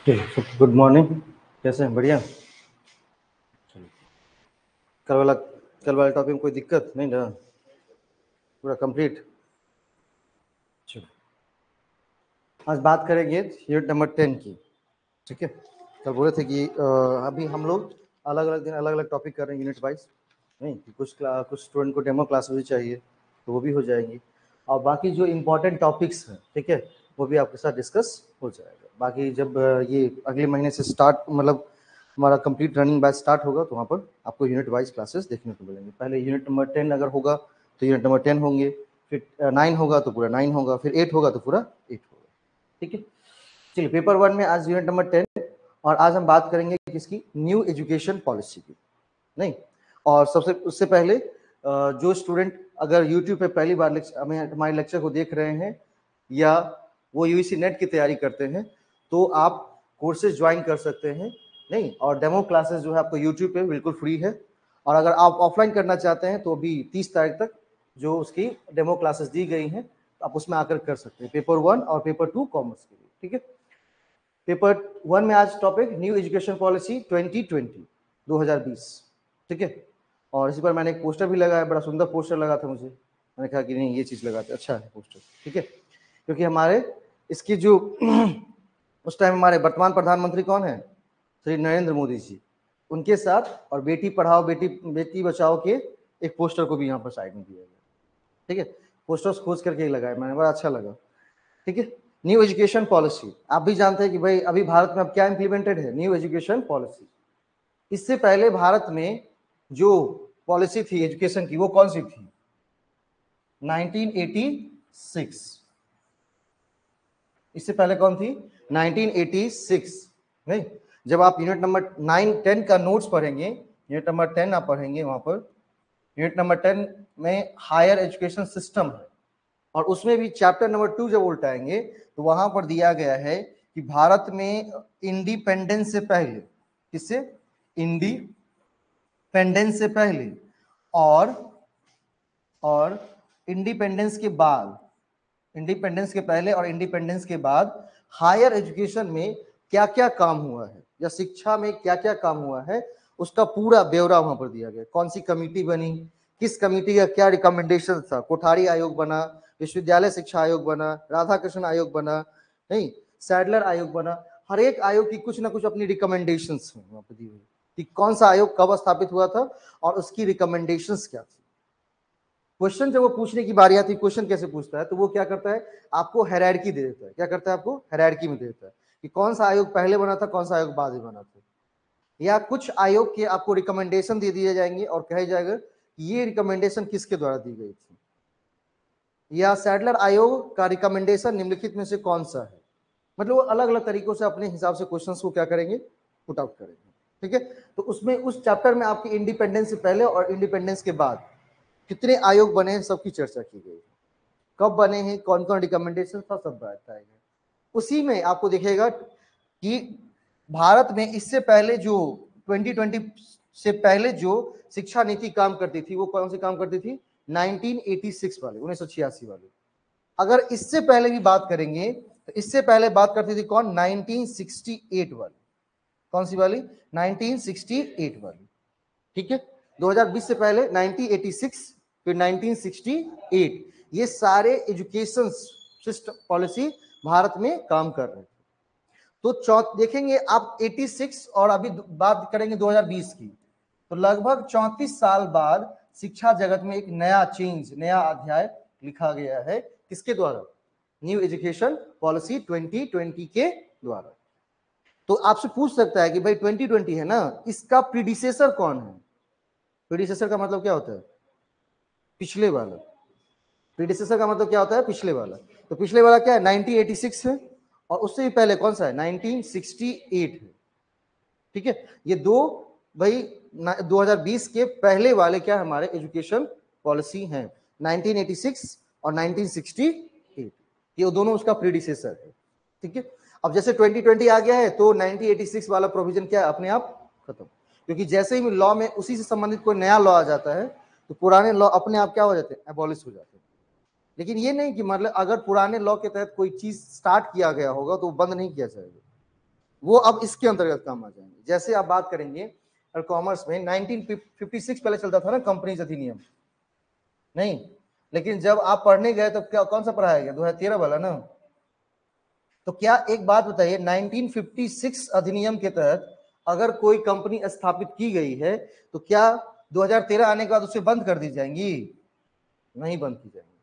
Good morning. कैसे हैं? बढ़िया। कल वाले टॉपिक में कोई दिक्कत नहीं ना? पूरा कंप्लीट। चलो, आज बात करेंगे यूनिट नंबर 10 की। ठीक है, कल बोले थे कि अभी हम लोग अलग अलग दिन अलग अलग टॉपिक कर रहे हैं यूनिट वाइज। नहीं कि कुछ स्टूडेंट को डेमो क्लास भी चाहिए तो वो भी हो जाएंगी, और बाकी जो इम्पोर्टेंट टॉपिक्स हैं, ठीक है, वो भी आपके साथ डिस्कस हो जाएगा। बाकी जब ये अगले महीने से स्टार्ट, मतलब हमारा कंप्लीट रनिंग बैच स्टार्ट होगा, तो वहाँ पर आपको यूनिट वाइज क्लासेस देखने को मिलेंगे। पहले यूनिट नंबर 10 अगर होगा तो यूनिट नंबर 10 होंगे, फिर 9 होगा तो पूरा 9 होगा, फिर 8 होगा तो पूरा 8 होगा। ठीक है, चलिए पेपर 1 में आज यूनिट नंबर 10, और आज हम बात करेंगे किसकी? न्यू एजुकेशन पॉलिसी की। नहीं, और सबसे उससे पहले जो स्टूडेंट अगर यूट्यूब पे पहली बार हमारे लेक्चर को देख रहे हैं, या वो यूजीसी नेट की तैयारी करते हैं, तो आप कोर्सेज ज्वाइन कर सकते हैं। नहीं, और डेमो क्लासेस जो है आपको यूट्यूब पे बिल्कुल फ्री है। और अगर आप ऑफलाइन करना चाहते हैं तो अभी 30 तारीख तक जो उसकी डेमो क्लासेस दी गई हैं, तो आप उसमें आकर कर सकते हैं, पेपर 1 और पेपर 2 कॉमर्स के लिए। ठीक है, पेपर 1 में आज टॉपिक न्यू एजुकेशन पॉलिसी 2020। ठीक है, और इसी पर मैंने एक पोस्टर भी लगाया, बड़ा सुंदर पोस्टर लगा था मुझे। मैंने कहा कि नहीं, ये चीज़ लगाते, अच्छा है पोस्टर। ठीक है, क्योंकि हमारे इसकी जो उस टाइम हमारे वर्तमान प्रधानमंत्री कौन है? श्री नरेंद्र मोदी जी। उनके साथ और बेटी पढ़ाओ बेटी बचाओ के एक पोस्टर को भी यहाँ पर साइड में दिया गया। ठीक है, पोस्टर्स खोज करके लगाया मैंने, बड़ा अच्छा लगा। ठीक है, न्यू एजुकेशन पॉलिसी, आप भी जानते हैं कि भाई अभी भारत में अब क्या इंप्लीमेंटेड है? New education policy. इससे पहले भारत में जो पॉलिसी थी एजुकेशन की, वो कौन सी थी? 1986। इससे पहले कौन थी? 1986। नहीं, जब आप यूनिट नंबर 9 10 का नोट्स पढ़ेंगे, यूनिट नंबर 10 आप पढ़ेंगे, वहां पर यूनिट नंबर 10 में हायर एजुकेशन सिस्टम है, और उसमें भी चैप्टर नंबर 2 जब उल्टाएंगे तो वहां पर दिया गया है कि भारत में इंडिपेंडेंस से पहले, किससे? इंडिपेंडेंस से पहले और इंडिपेंडेंस के बाद, इंडिपेंडेंस के पहले और इंडिपेंडेंस के बाद हायर एजुकेशन में क्या क्या काम हुआ है, या शिक्षा में क्या क्या काम हुआ है, उसका पूरा ब्यौरा वहां पर दिया गया। कौन सी कमेटी बनी, किस कमेटी का क्या रिकमेंडेशन था, कोठारी आयोग बना, विश्वविद्यालय शिक्षा आयोग बना, राधा कृष्ण आयोग बना, नहीं सैडलर आयोग बना। हर एक आयोग की कुछ ना कुछ अपनी रिकमेंडेशंस हैं वहां पर दी हुई, कि कौन सा आयोग कब स्थापित हुआ था और उसकी रिकमेंडेशंस क्या थी। क्वेश्चन जब वो पूछने की बारी आती है, क्वेश्चन कैसे पूछता है, तो वो क्या करता है? आपको हायरार्की दे देता है। क्या करता है? आपको हायरार्की में दे देता है कि कौन सा आयोग पहले बना था, कौन सा आयोग बाद में बना था, या कुछ आयोग के आपको रिकमेंडेशन दे दिए जाएंगे और कहा जाएगा कि ये रिकमेंडेशन किसके द्वारा दी गई थी, या सैडलर आयोग का रिकमेंडेशन निम्नलिखित में से कौन सा है। मतलब वो अलग अलग तरीकों से अपने हिसाब से क्वेश्चंस को क्या करेंगे? पुट आउट करेंगे। ठीक है, तो उसमें उस चैप्टर में आपकी इंडिपेंडेंस से पहले और इंडिपेंडेंस के बाद कितने आयोग बने हैं सबकी चर्चा की गई, कब बने हैं, कौन कौन रिकमेंडेशन था, सब बताया गया। उसी में आपको दिखेगा कि भारत में इससे पहले जो 2020 से पहले जो शिक्षा नीति काम करती थी, वो कौन सी काम करती थी? 1986 वाली, 1986 वाली। अगर इससे पहले भी बात करेंगे तो इससे पहले बात करती थी कौन? 1968 वाली। कौन सी वाली? 1968 वाली। ठीक है, 2020 से पहले 1986, फिर 1968, ये सारे एजुकेशन सिस्टम पॉलिसी भारत में काम कर रहे थे। तो देखेंगे आप 86 और अभी बात करेंगे 2020 की, तो लगभग 34 साल बाद शिक्षा जगत में एक नया चेंज, नया अध्याय लिखा गया है। किसके द्वारा? न्यू एजुकेशन पॉलिसी 2020 के द्वारा। तो आपसे पूछ सकता है कि भाई 2020 है ना, इसका प्रीडिसेसर कौन है? प्रीडिसेसर का मतलब क्या होता है? पिछले वाला। प्रीडिसेसर का मतलब क्या होता है? पिछले वाला। तो पिछले वाला क्या है? 1986 है, और उससे भी पहले कौन सा है? 1968 है। ठीक है, ये दो भाई 2020 के पहले वाले क्या हमारे एजुकेशन पॉलिसी हैं, 1986 और 1968, ये दोनों उसका प्रीडिसेसर है। ठीक है, अब जैसे 2020 आ गया है तो 1986 वाला प्रोविजन क्या है? अपने आप खत्म, क्योंकि जैसे ही लॉ में उसी से संबंधित कोई नया लॉ आ जाता है तो पुराने लॉ अपने आप क्या हो जाते हैं? एबॉलिश हो जाते हैं। लेकिन ये नहीं कि मतलब अगर पुराने लॉ के तहत कोई चीज स्टार्ट किया गया होगा तो बंद नहीं किया जाएगा। वो अब इसके अंतर्गत काम आ जाएंगे। जैसे आप बात करेंगे और कॉमर्स में 1956 पहले चलता था ना, कंपनीज अधिनियम, नहीं, लेकिन जब आप पढ़ने गए तो क्या कौन सा पढ़ाया गया, 2013 वाला ना। तो क्या एक बात बताइए, 1956 अधिनियम के तहत अगर कोई कंपनी स्थापित की गई है तो क्या 2013 आने के बाद उसे बंद कर दी जाएंगी? नहीं बंद की जाएंगी।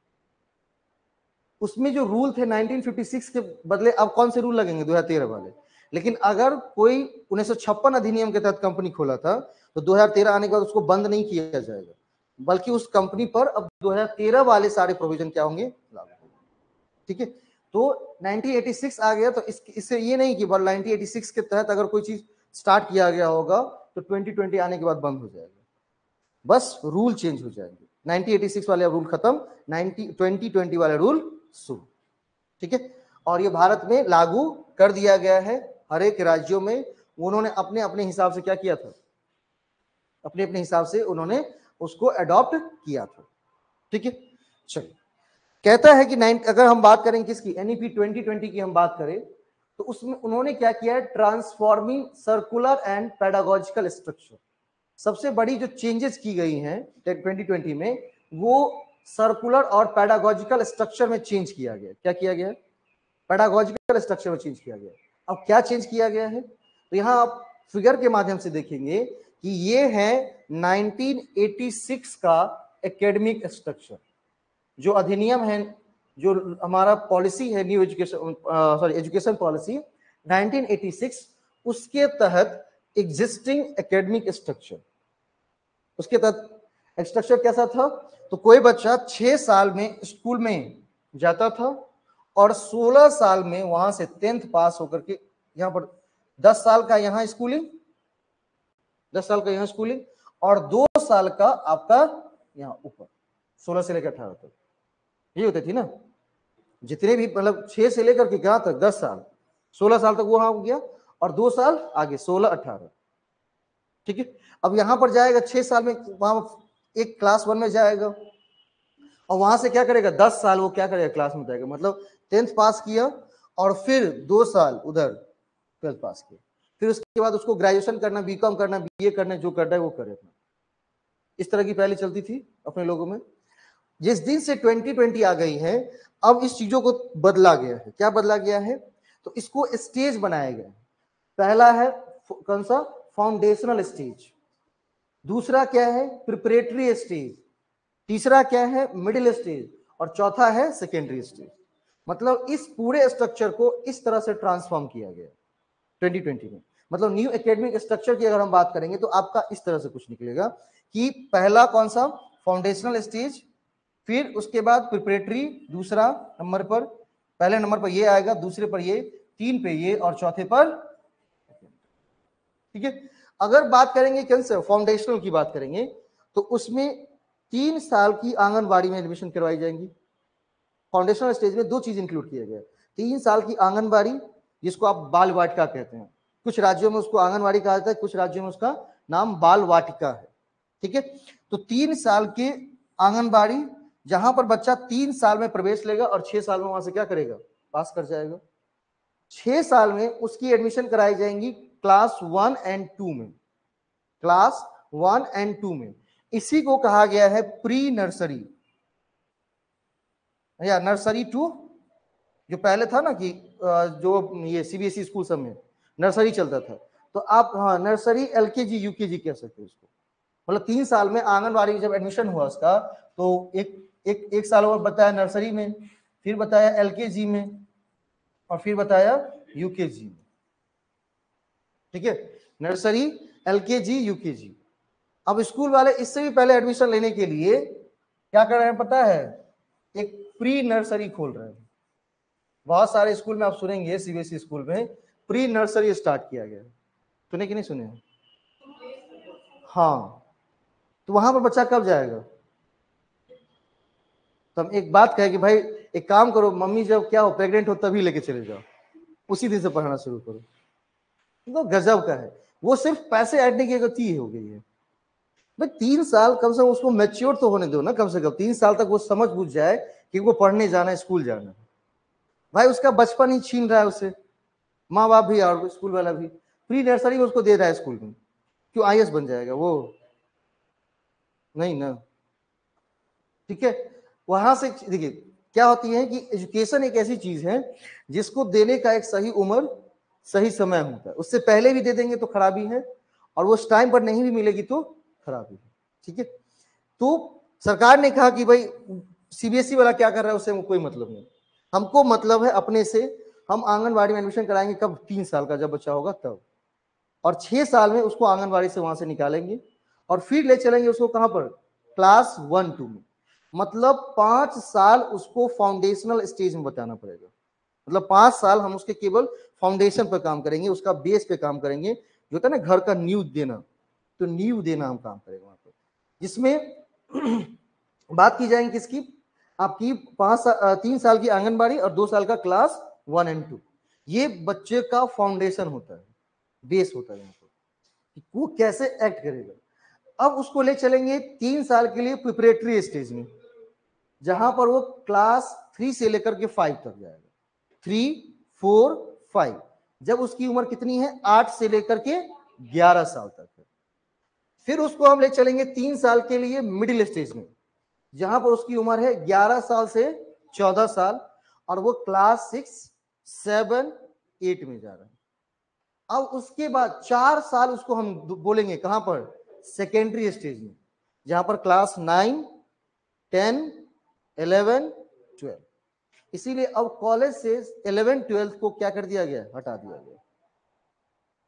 उसमें जो रूल थे 1956 के बदले अब कौन से रूल लगेंगे, 2013 वाले। लेकिन अगर कोई 1956 अधिनियम के तहत कंपनी खोला था तो 2013 आने के बाद उसको बंद नहीं किया जाएगा, बल्कि उस कंपनी पर अब 2013 वाले सारे प्रोविजन क्या होंगे, लागू। ठीक है, तो 1986 आ गया तो इससे ये नहीं कि 1986 के तहत अगर कोई चीज स्टार्ट किया गया होगा तो 2020 आने के बाद बंद हो जाएगा, बस रूल चेंज हो जाएंगे। 1986 वाले रूल खत्म, 2020 वाले रूल शुरू। ठीक है, और ये भारत में लागू कर दिया गया है। हर एक राज्यों में उन्होंने अपने अपने हिसाब से क्या किया था, अपने अपने हिसाब से उन्होंने उसको अडॉप्ट किया था। ठीक है, चलिए, कहता है कि अगर हम बात करें किसकी, एनईपी 2020 की हम बात करें तो उसमें उन्होंने क्या किया है, transforming circular and pedagogical structure. सबसे बड़ी जो चेंजेस की गई हैं 2020 में, वो सर्कुलर और पेडागोजिकल स्ट्रक्चर में चेंज किया गया। क्या किया गया, पेडागोजिकल स्ट्रक्चर में चेंज किया गया। अब क्या चेंज किया गया है, तो यहां आप फिगर के माध्यम से देखेंगे कि ये है 1986 का एकेडमिक स्ट्रक्चर। जो अधिनियम है, जो हमारा पॉलिसी है, न्यू एजुकेशन पॉलिसी 1986, उसके तहत एग्जिस्टिंग एकेडमिक स्ट्रक्चर, उसके तहत स्ट्रक्चर कैसा था, तो कोई बच्चा 6 साल में स्कूल में जाता था और 16 साल में वहां से 10th पास होकर के यहां पर 10 साल का यहां स्कूलिंग, 10 साल का यहां स्कूलिंग और 2 साल का आपका यहां ऊपर 16 से लेकर 18 तक, ये होती थी ना। जितने भी मतलब 6 से लेकर के कहां तक, 10 साल, 16 साल तक वो वहां हो गया और 2 साल आगे 16 18। ठीक है, अब यहां पर जाएगा 6 साल में, वहां एक क्लास 1 में जाएगा और वहां से क्या करेगा, 10 साल वो क्या करेगा, क्लास में जाएगा, मतलब 10th पास किया और फिर 2 साल उधर 12th पास किया, फिर उसके बाद उसको ग्रेजुएशन करना, बीकॉम करना, बीए करना, जो करना है वो करे। इस तरह की पहले चलती थी अपने लोगों में। जिस दिन से 2020 आ गई है, अब इस चीजों को बदला गया है। क्या बदला गया है, तो इसको स्टेज बनाया गया है। पहला है कौन सा, फाउंडेशनल स्टेज, दूसरा क्या है, प्रिपरेटरी स्टेज, तीसरा क्या है, मिडिल स्टेज, और चौथा है सेकेंडरी स्टेज। मतलब इस पूरे स्ट्रक्चर को इस तरह से ट्रांसफॉर्म किया गया 2020 में। मतलब न्यू एकेडमिक स्ट्रक्चर की अगर हम बात करेंगे तो आपका इस तरह से कुछ निकलेगा कि पहला कौन सा, फाउंडेशनल स्टेज, फिर उसके बाद प्रिपरेटरी दूसरा नंबर पर, पहले नंबर पर ये आएगा, दूसरे पर ये, 3 पे ये और चौथे पर। ठीक है, अगर बात करेंगे कैंसर फाउंडेशनल की बात करेंगे तो उसमें 3 साल की आंगनबाड़ी में एडमिशन करवाई जाएंगी। फाउंडेशनल स्टेज में 2 चीज इंक्लूड किया गया, 3 साल की आंगनबाड़ी, जिसको आप बाल वाटिका कहते हैं, कुछ राज्यों में उसको आंगनबाड़ी कहा जाता है, कुछ राज्यों में उसका नाम बाल वाटिका है। ठीक है, तो 3 साल की आंगनबाड़ी, जहां पर बच्चा 3 साल में प्रवेश लेगा और 6 साल में वहां से क्या करेगा, पास कर जाएगा। 6 साल में उसकी एडमिशन कराई जाएंगी क्लास 1 एंड 2 में, क्लास 1 एंड 2 में। इसी को कहा गया है प्री नर्सरी या नर्सरी 2। जो पहले था ना कि जो ये सीबीएसई स्कूल सब में नर्सरी चलता था, तो आप हाँ नर्सरी एलकेजी यूकेजी कह सकते हो इसको। मतलब 3 साल में आंगनबाड़ी जब एडमिशन हुआ उसका, तो एक साल और बताया नर्सरी में, फिर बताया एलकेजी में और फिर बताया यूकेजी में। ठीक है, नर्सरी, एलकेजी, यूकेजी। अब स्कूल वाले इससे भी पहले एडमिशन लेने के लिए क्या कर रहे हैं पता है, एक प्री नर्सरी खोल रहे हैं। बहुत सारे स्कूल में आप सुनेंगे, सीबीएसई स्कूल में प्री नर्सरी स्टार्ट किया गया। सुने कि नहीं सुने? हाँ, तो वहां पर बच्चा कब जाएगा? तो हम एक बात कहे कि भाई एक काम करो, मम्मी जब क्या हो प्रेग्नेंट हो तभी लेके चले जाओ, उसी दिन से पढ़ाना शुरू करो। तो गजब का है, वो सिर्फ पैसे ऐडने की गति हो गई है। भाई 3 साल कम से कम उसको मैच्योर तो होने दो ना, कम से कम 3 साल तक वो समझ बुझ जाए कि वो पढ़ने जाना है, स्कूल जाना है। भाई उसका बचपन ही छीन रहा है उसे। माँ बाप भी और स्कूल वाला भी, प्री नर्सरी में उसको दे रहा है स्कूल में, क्यों आईएएस बन जाएगा वो? नहीं ना, ठीक है। वहां से देखिए क्या होती है कि एजुकेशन एक ऐसी चीज है जिसको देने का एक सही उम्र सही समय होता है, उससे पहले भी दे देंगे तो खराबी है, और वो उस टाइम पर नहीं भी मिलेगी तो खराबी है, ठीक है। तो सरकार ने कहा कि भाई सीबीएसई वाला क्या कर रहा है उससे कोई मतलब नहीं, हमको मतलब है अपने से, हम आंगनबाड़ी में एडमिशन कराएंगे कब? 3 साल का जब बच्चा होगा तब, और 6 साल में उसको आंगनबाड़ी से वहां से निकालेंगे और फिर ले चलेंगे उसको कहां पर? क्लास 1-2 में। मतलब 5 साल उसको फाउंडेशनल स्टेज में बताना पड़ेगा, मतलब 5 साल हम उसके केवल फाउंडेशन पर काम करेंगे, उसका बेस पे काम करेंगे, जो होता है ना घर का नींव देना, तो नींव देना हम काम करेंगे वहां पर, जिसमें बात की जाएगी किसकी? आपकी 3 साल की आंगनबाड़ी और 2 साल का क्लास 1 और 2, ये बच्चे का फाउंडेशन होता है, बेस होता है यहाँ पर, वो कैसे एक्ट करेगा। अब उसको ले चलेंगे 3 साल के लिए प्रिपरेटरी स्टेज में, जहां पर वो क्लास 3 से लेकर के 5 तक जाएगा, 3, 4, 5। जब उसकी उम्र कितनी है? 8 से लेकर के 11 साल तक है। फिर उसको हम ले चलेंगे 3 साल के लिए मिडिल स्टेज में, जहां पर उसकी उम्र है 11 साल से 14 साल, और वो क्लास 6, 7, 8 में जा रहा है। अब उसके बाद 4 साल उसको हम बोलेंगे कहां पर? सेकेंडरी स्टेज में, जहां पर क्लास 9, 10, 11, 12। इसीलिए अब कॉलेज से 11, 12 को क्या कर दिया गया? हटा दिया गया।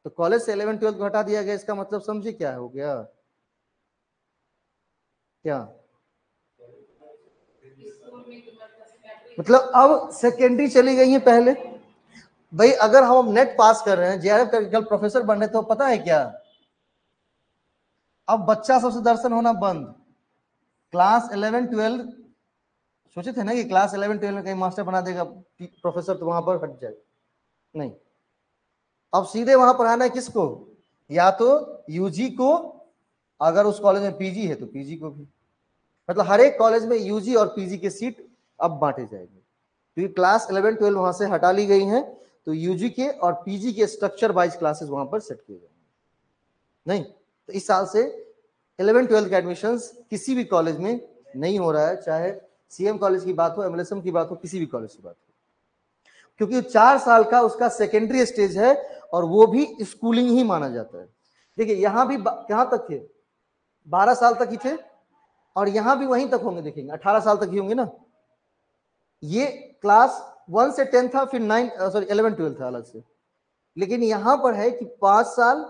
तो कॉलेज से 11, 12 को हटा दिया गया, इसका मतलब समझे क्या हो गया? क्या मतलब? अब सेकेंडरी चली गई है पहले। भाई अगर हम नेट पास कर रहे हैं, जेआरएफ करके कल प्रोफेसर बन रहे, तो पता है क्या? अब बच्चा सबसे दर्शन होना बंद। क्लास 11, 12 सोचे थे ना कि क्लास 11, 12 में कहीं मास्टर बना देगा प्रोफेसर, तो वहां पर हट जाए, नहीं। अब सीधे वहां पर आना है किसको? या तो यूजी को, अगर उस कॉलेज में पीजी है तो पीजी को भी, मतलब हर एक कॉलेज में यूजी और पीजी की सीट अब बांटे जाएंगे, क्योंकि क्लास 11, 12 वहां से हटा ली गई है, तो यूजी के और पीजी के स्ट्रक्चर वाइज क्लासेस वहां पर सेट किए जाएंगे। नहीं, तो इस साल से 11, 12 का एडमिशन किसी भी कॉलेज में नहीं हो रहा है, चाहे सीएम कॉलेज की बात हो, एमएलएसएम की बात हो, किसी भी कॉलेज की बात हो, क्योंकि 4 साल का उसका सेकेंडरी स्टेज है, और वो भी स्कूलिंग ही माना जाता है। देखिए यहां भी कहां तक थे? 12 साल तक ही थे, और यहां भी वहीं तक होंगे, देखेंगे 18 साल तक ही होंगे ना। ये क्लास 1 से 10 था, फिर 11, 12 था अलग से, लेकिन यहां पर है कि 5 साल,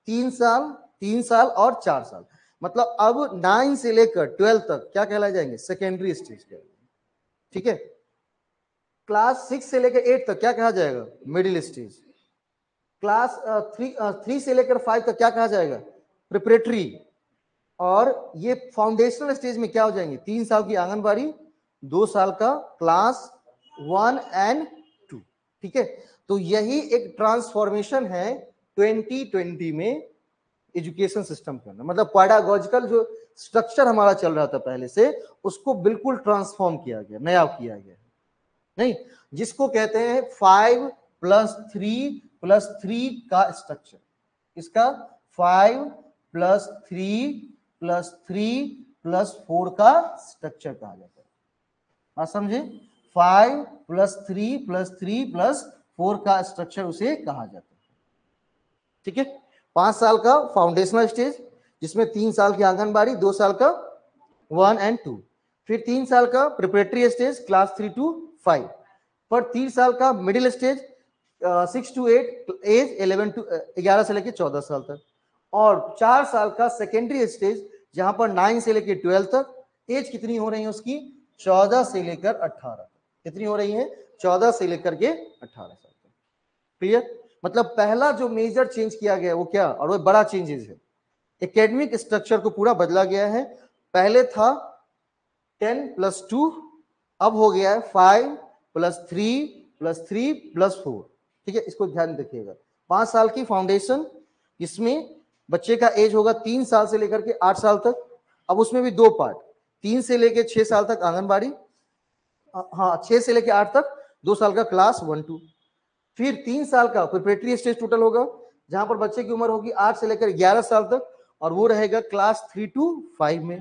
3 साल, 3 साल और 4 साल, मतलब अब 9 से लेकर 12 तक क्या कहलाए जाएंगे? सेकेंडरी स्टेज के, ठीक है। क्लास 6 से लेकर 8 तक क्या कहा जाएगा? Middle stage. क्लास 3 से लेकर 5 तक क्या कहा जाएगा? प्रिपरेटरी। और ये फाउंडेशनल स्टेज में क्या हो जाएंगे? 3 साल की आंगनबाड़ी, 2 साल का क्लास 1 और 2, ठीक है। तो यही एक ट्रांसफॉर्मेशन है 2020 में एजुकेशन सिस्टम के अंदर, मतलब पैडागॉजिकल जो स्ट्रक्चर हमारा चल रहा था पहले से, उसको बिल्कुल ट्रांसफॉर्म किया गया, नया किया गया, नहीं, जिसको कहते हैं 5+3+3 का स्ट्रक्चर। इसका 5+3+3+4 का स्ट्रक्चर कहा जाता है। आप समझे? 5+3+3+4 का स्ट्रक्चर उसे कहा जाता है, ठीक है। 5 साल का फाउंडेशनल स्टेज, जिसमें 3 साल की आंगनबाड़ी, 2 साल का 1 और 2, फिर 3 साल का प्रिपरेटरी स्टेज क्लास 3 to 5, पर 3 साल का मिडिल स्टेज 6 to 8, एज 11 से लेकर 14 साल तक, और 4 साल का सेकेंडरी स्टेज, जहां पर 9 से लेकर 12 तक। एज कितनी हो रही है उसकी? 14 से लेकर 18 तक। कितनी हो रही है? 14 से लेकर के 18 साल तक। क्लियर? मतलब पहला जो मेजर चेंज किया गया वो क्या, और वो बड़ा चेंजेस है, एकेडमिक स्ट्रक्चर को पूरा बदला गया है। पहले था 10+2, अब हो गया है 5+3+3+4, ठीक है। इसको ध्यान रखिएगा। 5 साल की फाउंडेशन, इसमें बच्चे का एज होगा 3 साल से लेकर के 8 साल तक। अब उसमें भी 2 पार्ट, 3 से लेकर 6 साल तक आंगनबाड़ी, हाँ 6 से लेकर 8 तक, 2 साल का क्लास 1, 2। फिर 3 साल का प्रिपरेटरी स्टेज टोटल होगा, जहां पर बच्चे की उम्र होगी 8 से लेकर 11 साल तक, और वो रहेगा क्लास 3 to 5 में।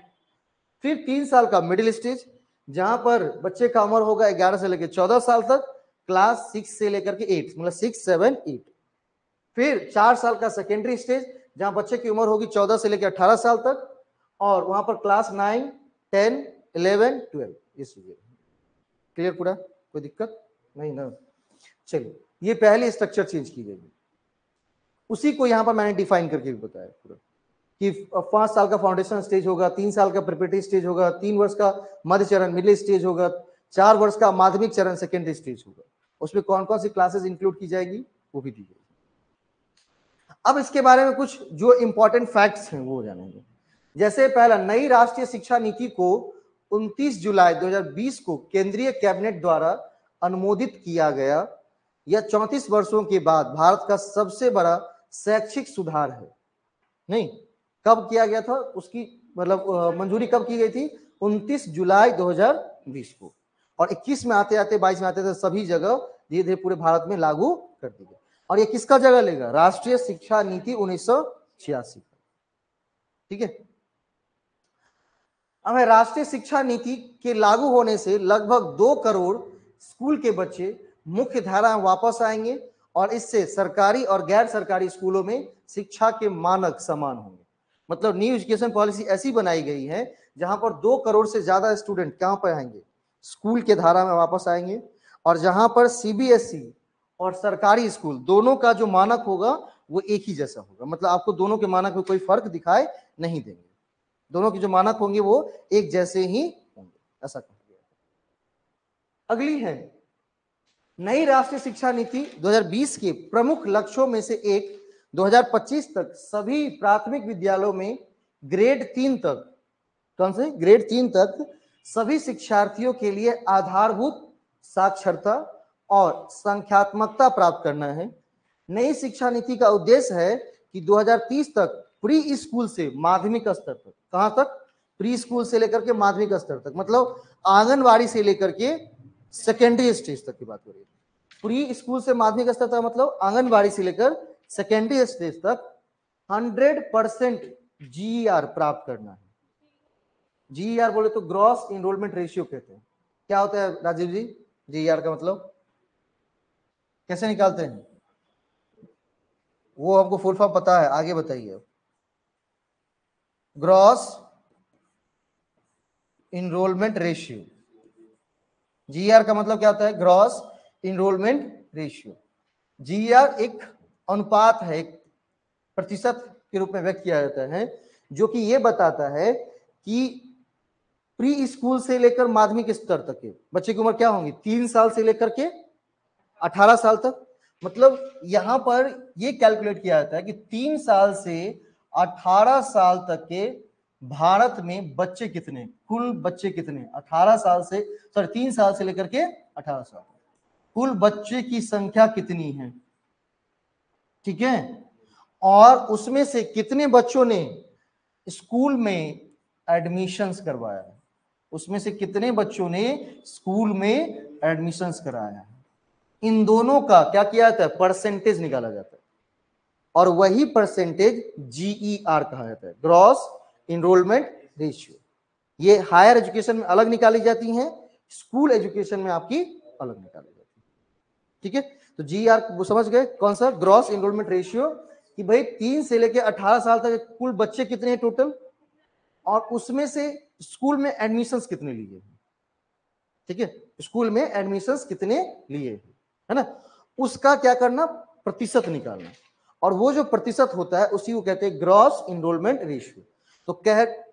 फिर 3 साल का मिडिल स्टेज, जहां पर बच्चे का उम्र होगा 11 से लेकर 14 साल तक, क्लास 6 से लेकर के 8, मतलब 6, 7, 8। फिर 4 साल का सेकेंडरी स्टेज, जहां बच्चे की उम्र होगी 14 से लेकर 18 साल तक, और वहां पर क्लास 9, 10, 11, 12 ये चीजें। क्लियर पूरा, कोई दिक्कत नहीं ना? चलिए, ये पहले स्ट्रक्चर चेंज की गई, उसी को यहां पर मैंने डिफाइन करके भी बताया पूरा कि 5 साल का फाउंडेशन स्टेज होगा, 3 साल का प्रिपरेटरी स्टेज होगा, 3 वर्ष का मध्य चरण मिडिल स्टेज होगा, 4 वर्ष का माध्यमिक चरण सेकेंडरी स्टेज होगा। उसमें कौन कौन सी क्लासेस इंक्लूड की जाएगी वो भी दी जाएगी। अब इसके बारे में कुछ जो इंपॉर्टेंट फैक्ट्स हैं वो जानेंगे। जैसे पहला, नई राष्ट्रीय शिक्षा नीति को 29 जुलाई 2020 को केंद्रीय कैबिनेट द्वारा अनुमोदित किया गया। यह 34 वर्षों के बाद भारत का सबसे बड़ा शैक्षिक सुधार है। नहीं, कब किया गया था उसकी मतलब मंजूरी कब की गई थी? 29 जुलाई 2020 को, और 21 में आते आते 22 में आते थे सभी जगह धीरे धीरे पूरे भारत में लागू कर दी गई। और ये किसका जगह लेगा? राष्ट्रीय शिक्षा नीति 1986 का। ठीक है। अब राष्ट्रीय शिक्षा नीति के लागू होने से लगभग 2 करोड़ स्कूल के बच्चे मुख्य धारा में वापस आएंगे, और इससे सरकारी और गैर सरकारी स्कूलों में शिक्षा के मानक समान होंगे। मतलब न्यू एजुकेशन पॉलिसी ऐसी बनाई गई है जहां पर 2 करोड़ से ज्यादा स्टूडेंट कहां पर आएंगे? स्कूल के धारा में वापस आएंगे, और जहां पर सीबीएसई और सरकारी स्कूल दोनों का जो मानक होगा वो एक ही जैसा होगा। मतलब आपको दोनों के मानक में कोई फर्क दिखाई नहीं देंगे, दोनों के जो मानक होंगे वो एक जैसे ही होंगे, ऐसा कहा गया। अगली है, नई राष्ट्रीय शिक्षा नीति 2020 के प्रमुख लक्ष्यों में से एक, 2025 तक सभी प्राथमिक विद्यालयों में ग्रेड 3 तक, कौन से? ग्रेड 3 तक सभी शिक्षार्थियों के लिए आधारभूत साक्षरता और संख्यात्मकता प्राप्त करना है। नई शिक्षा नीति का उद्देश्य है कि 2030 तक प्री स्कूल से माध्यमिक स्तर तक, कहां तक? प्री स्कूल से लेकर के माध्यमिक स्तर तक, मतलब आंगनवाड़ी से लेकर के सेकेंडरी स्टेज तक की बात हो रही है। प्री स्कूल से माध्यमिक स्तर तक मतलब आंगनवाड़ी से लेकर सेकेंडरी स्टेज तक 100% जीईआर प्राप्त करना है। जीईआर बोले तो ग्रॉस इनरोलमेंट रेशियो कहते हैं। क्या होता है राजीव जी जीईआर का मतलब? कैसे निकालते हैं वो? हमको फुल फॉर्म पता है, आगे बताइए। Gross enrolment ratio. जीईआर का मतलब क्या होता है? Gross enrolment ratio. जीईआर एक अनुपात है, एक प्रतिशत के रूप में व्यक्त किया जाता है, जो कि यह बताता है कि प्री स्कूल से लेकर माध्यमिक स्तर तक के बच्चे की उम्र क्या होंगी? 3 साल से लेकर के 18 साल तक। मतलब यहां पर यह कैलकुलेट किया जाता है कि 3 साल से 18 साल तक के भारत में बच्चे कितने, कुल बच्चे कितने 18 साल से 3 साल से लेकर के 18 साल कुल बच्चे की संख्या कितनी है? ठीक है। और उसमें से कितने बच्चों ने स्कूल में एडमिशंस करवाया है? उसमें से कितने बच्चों ने स्कूल में एडमिशंस कराया है? इन दोनों का क्या किया जाता है? परसेंटेज निकाला जाता है, और वही परसेंटेज जीईआर कहा जाता है, ग्रॉस इनरोलमेंट रेशियो। ये हायर एजुकेशन में अलग निकाली जाती हैं, स्कूल एजुकेशन में आपकी अलग निकाली जाती है। ठीक है। तो जीईआर वो समझ गए कौन सा? ग्रॉस इनरोलमेंट रेशियो, कि भाई 3 से लेकर 18 साल तक कुल बच्चे कितने हैं टोटल, और उसमें से स्कूल में एडमिशंस कितने लिए। ठीक है, स्कूल में एडमिशंस कितने लिए, है ना? उसका क्या करना? प्रतिशत निकालना, और वो जो प्रतिशत होता है उसी को कहते हैं ग्रॉस इनरोलमेंट रेशियो। तो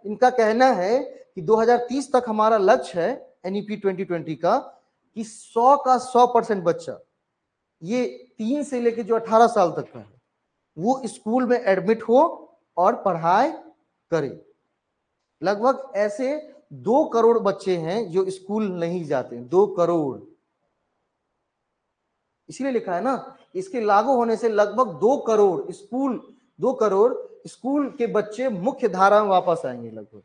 इनका कहना है कि 2030 तक हमारा लक्ष्य है एनईपी 2020 का कि 100 का 100% बच्चा, ये 3 से लेकर जो 18 साल तक का है, वो स्कूल में एडमिट हो और पढ़ाई करे। लगभग ऐसे 2 करोड़ बच्चे हैं जो स्कूल नहीं जाते, 2 करोड़। इसीलिए लिखा है ना, इसके लागू होने से लगभग 2 करोड़ स्कूल के बच्चे मुख्य धारा में वापस आएंगे। लगभग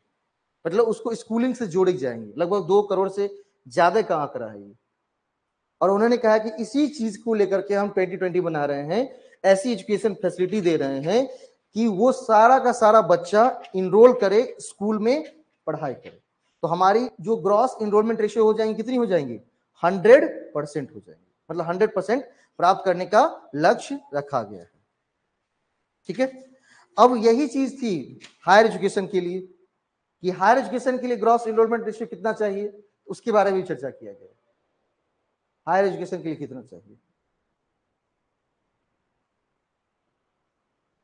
मतलब उसको स्कूलिंग से जोड़े जाएंगे। लगभग 2 करोड़ से ज्यादा का आंकड़ा है ये। और उन्होंने कहा कि इसी चीज को लेकर के हम 2020 बना रहे हैं, ऐसी एजुकेशन फैसिलिटी दे रहे हैं कि वो सारा का सारा बच्चा इनरोल करे, स्कूल में पढ़ाई करे। तो हमारी जो ग्रॉस इनरोलमेंट रेशियो हो जाएंगी, कितनी हो जाएंगी? 100% हो जाएंगी, मतलब 100% प्राप्त करने का लक्ष्य रखा गया है। ठीक है, अब यही चीज थी हायर एजुकेशन के लिए, कि हायर एजुकेशन के लिए ग्रॉस इनरोलमेंट रेशियो कितना चाहिए, उसके बारे में चर्चा किया गया। हायर एजुकेशन के लिए कितना चाहिए,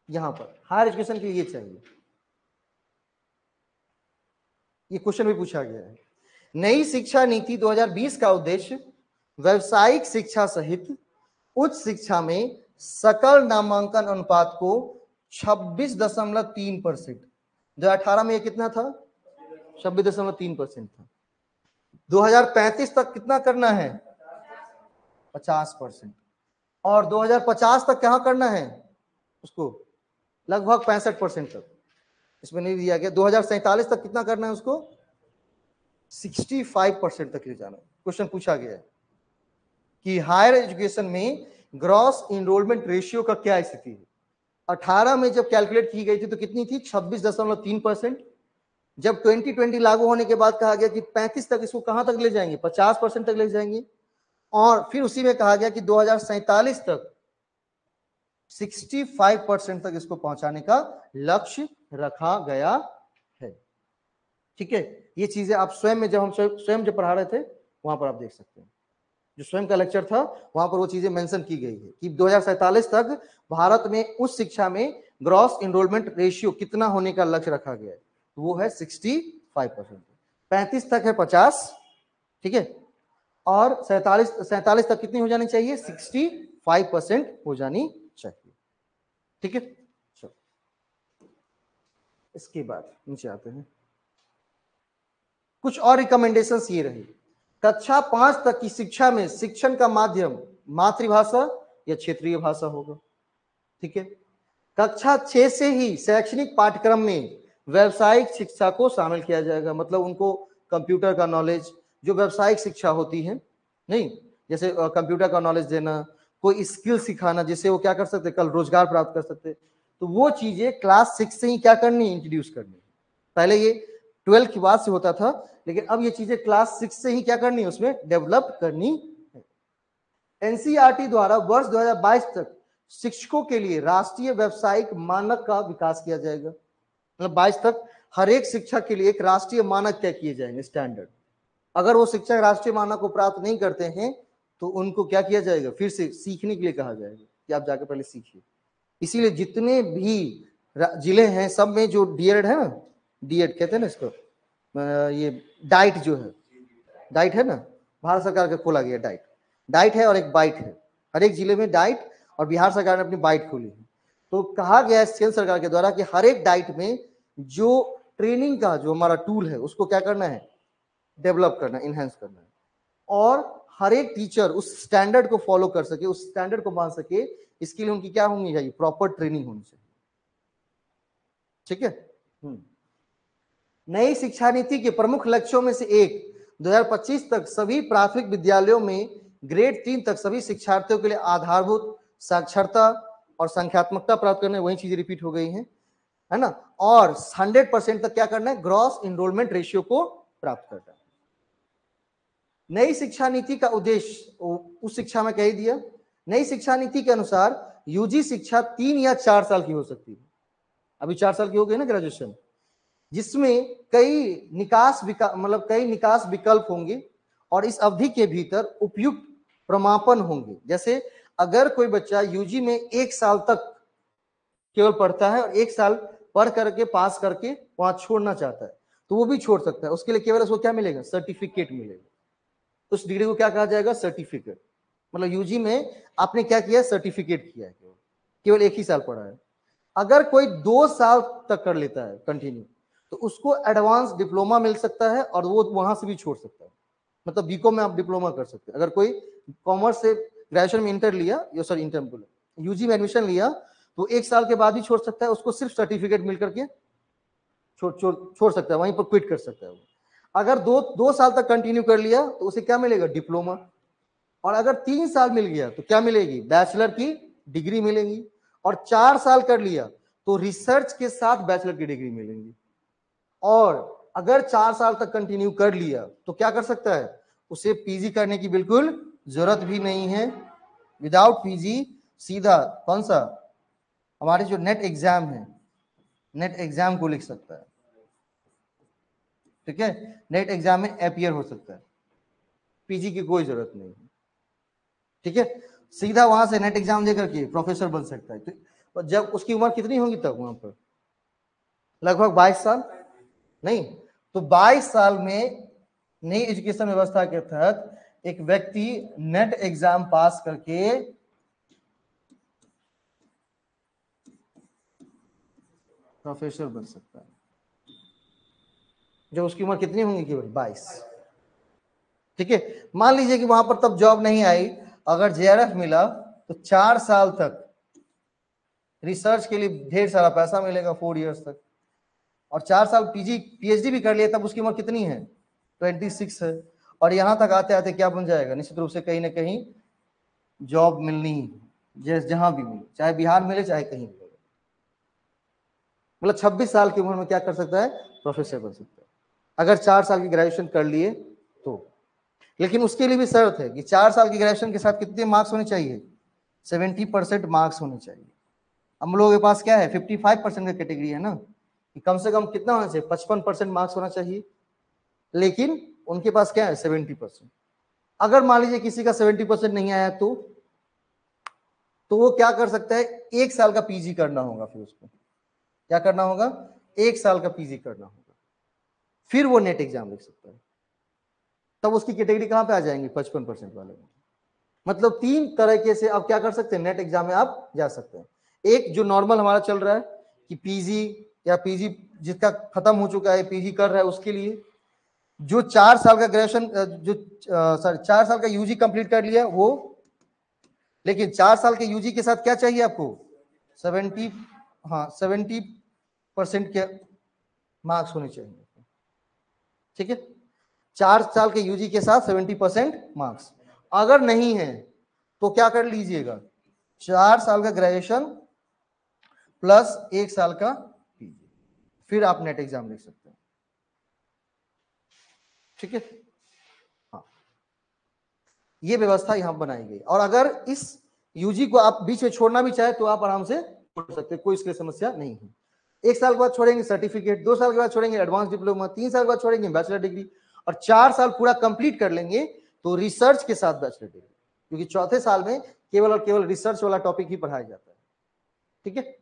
यहां पर हायर एजुकेशन के लिए ये चाहिए, ये क्वेश्चन भी पूछा गया है। नई शिक्षा नीति 2020 का उद्देश्य व्यावसायिक शिक्षा सहित उच्च शिक्षा में सकल नामांकन अनुपात को 26.3%, 2018 में ये कितना था? 26.3% था। 2035 तक कितना करना है? 50%। और 2050 तक क्या करना है उसको? लगभग 65% तक। इसमें नहीं दिया गया। 2047 तक कितना करना है उसको? 65% तक ले जाना। क्वेश्चन पूछा गया है कि हायर एजुकेशन में ग्रॉस इनरोलमेंट रेशियो का क्या स्थिति है। 18 में जब कैलकुलेट की गई थी तो कितनी थी? 26.3%। जब 2020 लागू होने के बाद कहा गया कि 35 तक इसको कहां तक ले जाएंगे? 50% तक ले जाएंगे। और फिर उसी में कहा गया कि 2047 तक 65% तक इसको पहुंचाने का लक्ष्य रखा गया है। ठीक है, ये चीजें आप स्वयं में, जब हम स्वयं जब पढ़ा रहे थे वहां पर आप देख सकते हैं, जो स्वयं का लेक्चर था वहां पर वो चीजें मेंशन की गई है कि 2047 तक भारत में उस शिक्षा में ग्रॉस इनरोलमेंट रेशियो कितना होने का लक्ष्य रखा गया है, वो है 65%। 35 तक है 50, ठीक है, और 47 तक कितनी हो जानी चाहिए? 65% हो जानी चाहिए। ठीक है, चलो इसके बाद नीचे आते हैं। कुछ और रिकमेंडेशंस ये रही। कक्षा 5 तक की शिक्षा में शिक्षण का माध्यम मातृभाषा या क्षेत्रीय भाषा होगा। ठीक है, कक्षा 6 से ही शैक्षणिक पाठ्यक्रम में व्यावसायिक शिक्षा को शामिल किया जाएगा, मतलब उनको कंप्यूटर का नॉलेज, जो व्यावसायिक शिक्षा होती है, नहीं जैसे कंप्यूटर का नॉलेज देना, कोई स्किल सिखाना जिससे वो क्या कर सकते, कल रोजगार प्राप्त कर सकते, तो वो चीजें क्लास 6 से ही क्या करनी, इंट्रोड्यूस करनी। पहले ये 12 के बाद से होता था, लेकिन अब ये चीजें क्लास 6 से ही क्या करनी है, उसमें डेवलप करनी है। एनसीईआरटी द्वारा वर्ष 2022 तक शिक्षकों के लिए राष्ट्रीय व्यावसायिक मानक का विकास किया जाएगा, मतलब 22 तक हर एक शिक्षक के लिए एक राष्ट्रीय मानक तय किए जाएंगे, स्टैंडर्ड। अगर वो शिक्षक राष्ट्रीय मानक को प्राप्त नहीं करते हैं तो उनको क्या किया जाएगा, फिर से सीखने के लिए कहा जाएगा कि आप जाकर पहले सीखिए। इसीलिए जितने भी जिले हैं सब में जो डीएड है ना, डीएड कहते हैं ना इसको, ये डाइट जो है, डाइट है ना, भारत सरकार का खोला गया डाइट, डाइट है और एक बाइट है। हर एक जिले में डाइट, और बिहार सरकार ने अपनी बाइट खोली है। तो कहा गया है केंद्र सरकार के द्वारा कि हर एक डाइट में जो ट्रेनिंग का जो हमारा टूल है उसको क्या करना है, डेवलप करना, इनहेंस करना है, और हर एक टीचर उस स्टैंडर्ड को फॉलो कर सके, उस स्टैंडर्ड को मान सके, इसके लिए उनकी क्या होनी चाहिए, प्रॉपर ट्रेनिंग होनी चाहिए। ठीक है, नई शिक्षा नीति के प्रमुख लक्ष्यों में से एक 2025 तक सभी प्राथमिक विद्यालयों में ग्रेड 3 तक सभी शिक्षार्थियों के लिए आधारभूत साक्षरता और संख्यात्मकता प्राप्त करना, वही चीजें रिपीट हो गई हैं, है ना, और 100% तक क्या करना है, ग्रॉस इनरोलमेंट रेशियो को प्राप्त करना है। नई शिक्षा नीति का उद्देश्य उस शिक्षा में कह ही दिया। नई शिक्षा नीति के अनुसार यूजी शिक्षा 3 या 4 साल की हो सकती है, अभी 4 साल की हो गई ना ग्रेजुएशन, जिसमें कई निकास विकल्प होंगे और इस अवधि के भीतर उपयुक्त प्रमापन होंगे। जैसे अगर कोई बच्चा यूजी में 1 साल तक केवल पढ़ता है और 1 साल पढ़ करके पास करके वहां छोड़ना चाहता है तो वो भी छोड़ सकता है, उसके लिए केवल उसको क्या मिलेगा, सर्टिफिकेट मिलेगा। उस डिग्री को क्या कहा जाएगा, सर्टिफिकेट। मतलब यूजी में आपने क्या किया, सर्टिफिकेट किया है, केवल 1 ही साल पढ़ा है। अगर कोई 2 साल तक कर लेता है कंटिन्यू तो उसको एडवांस डिप्लोमा मिल सकता है और वो वहां से भी छोड़ सकता है। मतलब बीकॉम में आप डिप्लोमा कर सकते हैं। अगर कोई कॉमर्स से ग्रेजुएशन में इंटर लिया, यूजी में एडमिशन लिया तो 1 साल के बाद ही छोड़ सकता है, उसको सिर्फ सर्टिफिकेट मिल करके छोड़ सकता है, वहीं पर क्विट कर सकता है वो। अगर 2 साल तक कंटिन्यू कर लिया तो उसे क्या मिलेगा, डिप्लोमा। और अगर 3 साल मिल गया तो क्या मिलेगी, बैचलर की डिग्री मिलेगी। और 4 साल कर लिया तो रिसर्च के साथ बैचलर की डिग्री मिलेगी। और अगर 4 साल तक कंटिन्यू कर लिया तो क्या कर सकता है, उसे पीजी करने की बिल्कुल जरूरत भी नहीं है। विदाउट पीजी सीधा कौन सा, हमारे जो नेट एग्जाम है, नेट एग्जाम को लिख सकता है। ठीक है, नेट एग्जाम में अपीयर हो सकता है, पीजी की कोई जरूरत नहीं है। ठीक है, सीधा वहां से नेट एग्जाम देकर के प्रोफेसर बन सकता है। तो जब उसकी उम्र कितनी होगी तब वहां पर, लगभग 22 साल नहीं तो 22 साल में नई एजुकेशन व्यवस्था के तहत एक व्यक्ति नेट एग्जाम पास करके प्रोफेसर बन सकता है। जब उसकी उम्र कितनी होगी, केवल 22। ठीक है, मान लीजिए कि वहां पर तब जॉब नहीं आई, अगर जेआरएफ मिला तो 4 साल तक रिसर्च के लिए ढेर सारा पैसा मिलेगा, 4 इयर्स तक। और 4 साल पीएचडी भी कर लिया, तब उसकी उम्र कितनी है, 26 है। और यहां तक आते आते क्या बन जाएगा, निश्चित रूप से कहीं ना कहीं जॉब मिलनी, जहां भी मिले, चाहे बिहार मिले चाहे कहीं मिले, मतलब 26 साल की उम्र में क्या कर सकता है, प्रोफेसर बन सकता है, अगर 4 साल की ग्रेजुएशन कर लिए तो। लेकिन उसके लिए भी शर्त है कि 4 साल की ग्रेजुएशन के साथ कितने मार्क्स होने चाहिए, 70% मार्क्स होने चाहिए। हम लोगों के पास क्या है, 55% का कैटेगरी है ना, कि कम से कम कितना होना चाहिए, 55% मार्क्स होना चाहिए। लेकिन उनके पास क्या है, 70%। अगर मान लीजिए किसी का 70% नहीं आया तो वो क्या कर सकता है, 1 साल का पीजी करना होगा। फिर उसको क्या करना होगा, 1 साल का पीजी करना होगा, फिर वो नेट एग्जाम लिख सकता है। तब उसकी कैटेगरी कहां पे आ जाएंगे, 55% वाले में। मतलब 3 तरीके से आप क्या कर सकते हैं, नेट एग्जाम में आप जा सकते हैं। एक जो नॉर्मल हमारा चल रहा है कि पीजी या पीजी जिसका खत्म हो चुका है पीजी कर रहा है उसके लिए, जो 4 साल का ग्रेजुएशन जो 4 साल का यूजी कंप्लीट कर लिया वो। लेकिन 4 साल के यूजी के साथ क्या चाहिए आपको, 70, हाँ 70% के मार्क्स होने चाहिए। ठीक है, 4 साल के यूजी के साथ 70% मार्क्स। अगर नहीं है तो क्या कर लीजिएगा, 4 साल का ग्रेजुएशन प्लस 1 साल का पीजी, फिर आप नेट एग्जाम लिख सकते हैं। ठीक है, हाँ ये व्यवस्था यहां बनाई गई। और अगर इस यूजी को आप बीच में छोड़ना भी चाहे तो आप आराम से छोड़ सकते हैं, कोई इसकी समस्या नहीं है। 1 साल के बाद छोड़ेंगे सर्टिफिकेट, 2 साल के बाद छोड़ेंगे एडवांस डिप्लोमा, 3 साल के बाद छोड़ेंगे बैचलर डिग्री, और 4 साल पूरा कंप्लीट कर लेंगे तो रिसर्च के साथ बैचलर डिग्री, क्योंकि चौथे साल में केवल और केवल रिसर्च वाला टॉपिक ही पढ़ाया जाता है। ठीक है,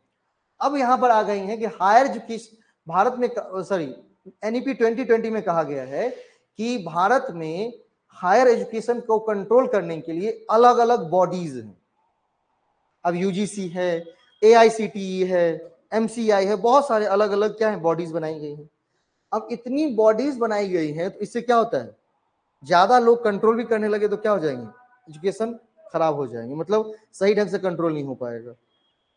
अब यहां पर आ गई है कि हायर एजुकेशन भारत में, सॉरी एनईपी 2020 में कहा गया है कि भारत में हायर एजुकेशन को कंट्रोल करने के लिए अलग अलग बॉडीज हैं। अब यूजीसी है, एआईसीटीई है, एमसीआई है, बहुत सारे अलग अलग क्या है बॉडीज बनाई गई हैं। अब इतनी बॉडीज बनाई गई हैं तो इससे क्या होता है, ज्यादा लोग कंट्रोल भी करने लगे तो क्या हो जाएंगे, एजुकेशन खराब हो जाएंगे, मतलब सही ढंग से कंट्रोल नहीं हो पाएगा।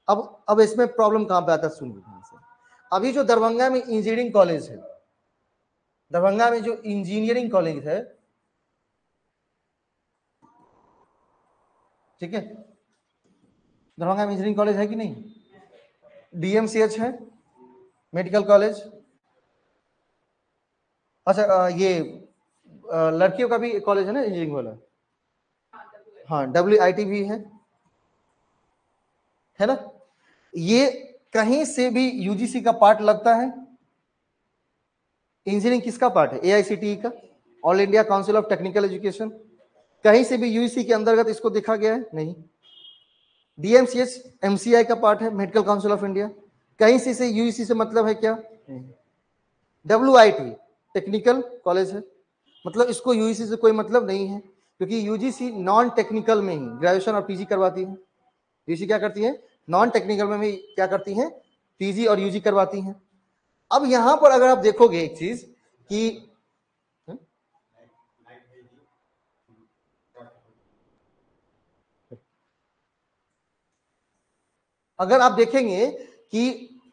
अब इसमें प्रॉब्लम कहां पे आता है, सुनिए ध्यान से। अभी जो दरभंगा में इंजीनियरिंग कॉलेज है, दरभंगा में जो इंजीनियरिंग कॉलेज है, ठीक है, दरभंगा में इंजीनियरिंग कॉलेज है कि नहीं, डीएमसीएच है, मेडिकल कॉलेज। अच्छा ये लड़कियों का भी कॉलेज है ना इंजीनियरिंग वाला, हाँ WIT भी है ना। ये कहीं से भी यूजीसी का पार्ट लगता है, इंजीनियरिंग किसका पार्ट है, एआईसीटीई का, all India council of technical education. कहीं से भी यूजीसी के अंतर्गत इसको देखा गया है नहीं। डीएमसीएच एमसीआई का पार्ट है, मेडिकल काउंसिल ऑफ इंडिया। कहीं से यूजीसी से मतलब है क्या, WIT टेक्निकल कॉलेज है, मतलब इसको यूजीसी से कोई मतलब नहीं है, क्योंकि यूजीसी नॉन टेक्निकल में ही ग्रेजुएशन और पीजी करवाती है। यूजीसी क्या करती है, नॉन टेक्निकल में भी क्या करती है, पीजी और यूजी करवाती हैं। अब यहां पर अगर आप देखोगे एक चीज कि अगर आप देखेंगे कि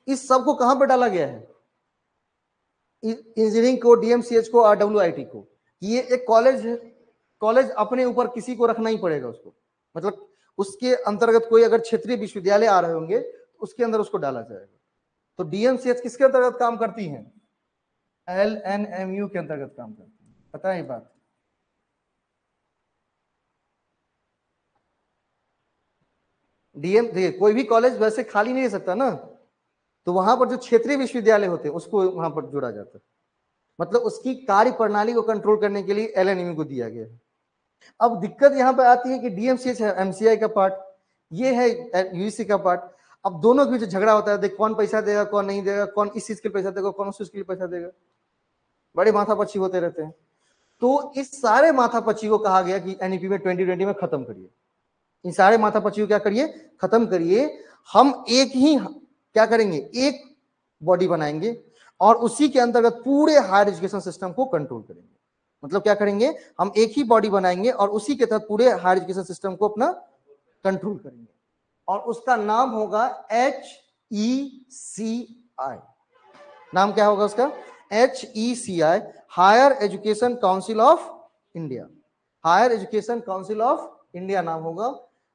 इस सब को कहां पर डाला गया है, इंजीनियरिंग को, डीएमसीएच को और WIT को, ये एक कॉलेज है। कॉलेज अपने ऊपर किसी को रखना ही पड़ेगा उसको, मतलब उसके अंतर्गत कोई अगर क्षेत्रीय विश्वविद्यालय आ रहे होंगे तो उसके अंदर उसको डाला जाएगा। तो डीएमसीएच किसके अंतर्गत काम करती है? एलएनएमयू के अंतर्गत काम करती है, पता है ये बात? डीएम देखिए कोई भी कॉलेज वैसे खाली नहीं रह सकता ना, तो वहां पर जो क्षेत्रीय विश्वविद्यालय होते हैं उसको वहां पर जोड़ा जाता है, मतलब उसकी कार्य प्रणाली को कंट्रोल करने के लिए एलएनएमयू को दिया गया है। अब दिक्कत यहां पर आती है कि डीएमसीएच है एमसीआई का पार्ट, ये है यूजीसी का पार्ट। अब दोनों के बीच झगड़ा होता है, देख कौन पैसा देगा कौन नहीं देगा, कौन इस चीज के पैसा देगा कौन उस चीज के लिए पैसा देगा, बड़े माथापच्ची होते रहते हैं। तो इस सारे माथापच्ची को कहा गया कि एनईपी में 2020 में खत्म करिए, इन सारे माथापच्ची को क्या करिए, खत्म करिए। हम एक ही क्या करेंगे, एक बॉडी बनाएंगे और उसी के अंतर्गत पूरे हायर एजुकेशन सिस्टम को कंट्रोल करेंगे। मतलब क्या करेंगे, हम एक ही बॉडी बनाएंगे और उसी के तहत पूरे हायर एजुकेशन सिस्टम को अपना कंट्रोल करेंगे, और उसका नाम होगा HECI। नाम क्या होगा उसका? HECI, higher education council of India. Higher education council of India नाम होगा।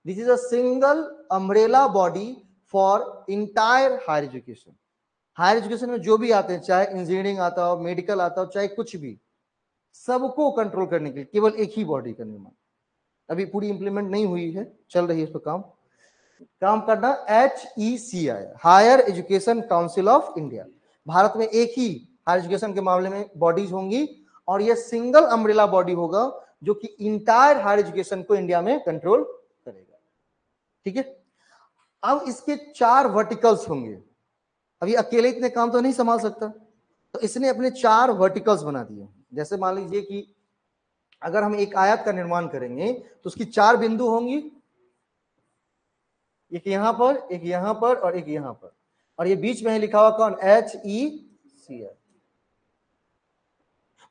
This is a single umbrella body for entire higher education. Higher education में जो भी आते हैं, चाहे इंजीनियरिंग आता हो, मेडिकल आता हो, चाहे कुछ भी, सबको कंट्रोल करने के लिए केवल एक ही बॉडी का निर्माण। अभी पूरी इंप्लीमेंट नहीं हुई है, चल रही है इस पर काम करना। HECI, higher education council of India. Bharat में एक ही हायर एजुकेशन के मामले में बॉडीज होंगी और यह सिंगल अम्ब्रेला बॉडी होगा जो कि इंटायर हायर एजुकेशन को इंडिया में कंट्रोल करेगा। ठीक है, अब इसके 4 वर्टिकल्स होंगे। अभी अकेले इतने काम तो नहीं संभाल सकता, तो इसने अपने 4 वर्टिकल्स बना दिए। जैसे मान लीजिए कि अगर हम एक आयत का निर्माण करेंगे तो उसकी 4 बिंदु होंगी, एक यहां पर, एक यहां पर और एक यहां पर, और ये बीच में है लिखा हुआ कौन? HECI।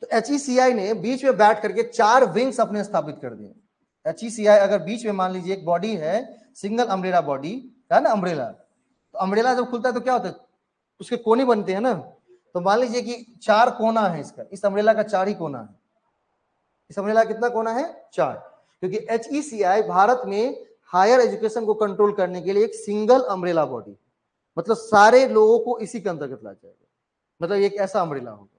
तो HECI ने बीच में बैठ करके 4 विंग्स अपने स्थापित कर दिए। HECI अगर बीच में मान लीजिए एक बॉडी है, सिंगल अम्ब्रेला बॉडी है ना, अम्ब्रेला, तो अम्ब्रेला जब खुलता है तो क्या होता है, उसके कोने बनते हैं ना। तो मान लीजिए कि 4 कोना है इसका, इस अम्ब्रेला का 4 ही कोना है। इस अम्ब्रेला कितना कोना है? 4। क्योंकि HECI भारत में हायर एजुकेशन को कंट्रोल करने के लिए एक सिंगल अम्ब्रेला बॉडी, मतलब सारे लोगों को इसी के अंतर्गत ला जाएगा। मतलब एक ऐसा अम्ब्रेला होगा,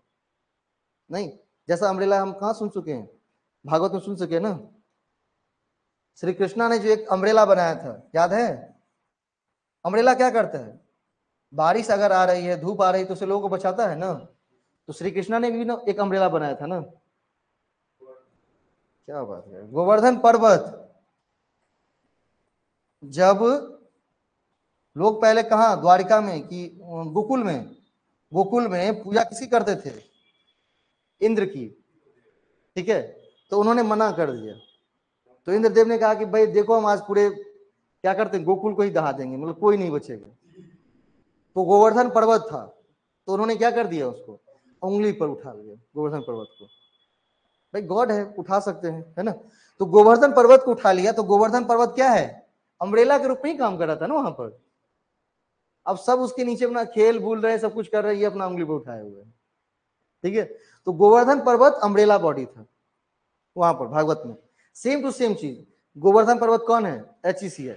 नहीं जैसा अम्ब्रेला हम कहां सुन चुके हैं, भागवत में सुन चुके हैं ना। श्री कृष्णा ने जो एक अम्ब्रेला बनाया था, याद है? अम्ब्रेला क्या करता है, बारिश अगर आ रही है, धूप आ रही है, तो उसे लोगों को बचाता है ना। तो श्री कृष्णा ने भी ना एक अम्ब्रेला बनाया था ना। क्या बात है, गोवर्धन पर्वत। जब लोग पहले कहा, द्वारिका में कि गोकुल में पूजा किसी करते थे? इंद्र की। ठीक है, तो उन्होंने मना कर दिया। तो इंद्रदेव ने कहा कि भाई देखो, हम आज पूरे क्या करते हैं, गोकुल को ही दहा देंगे, मतलब कोई नहीं बचेगा। तो गोवर्धन पर्वत था, तो उन्होंने क्या कर दिया, उसको उंगली पर उठा लिया गोवर्धन पर्वत को। भाई गॉड है, उठा सकते हैं, है ना। तो गोवर्धन पर्वत को उठा लिया। तो गोवर्धन पर्वत क्या है, अम्ब्रेला के रूप में ही काम कर रहा था ना वहां पर। अब सब उसके नीचे अपना खेल भूल रहे हैं, सब कुछ कर रहे हैं, ये अपना उंगली पर उठाए हुए हैं। ठीक है, तो गोवर्धन पर्वत अम्ब्रेला बॉडी था वहां पर भागवत में। सेम टू सेम चीज, गोवर्धन पर्वत कौन है? HECI।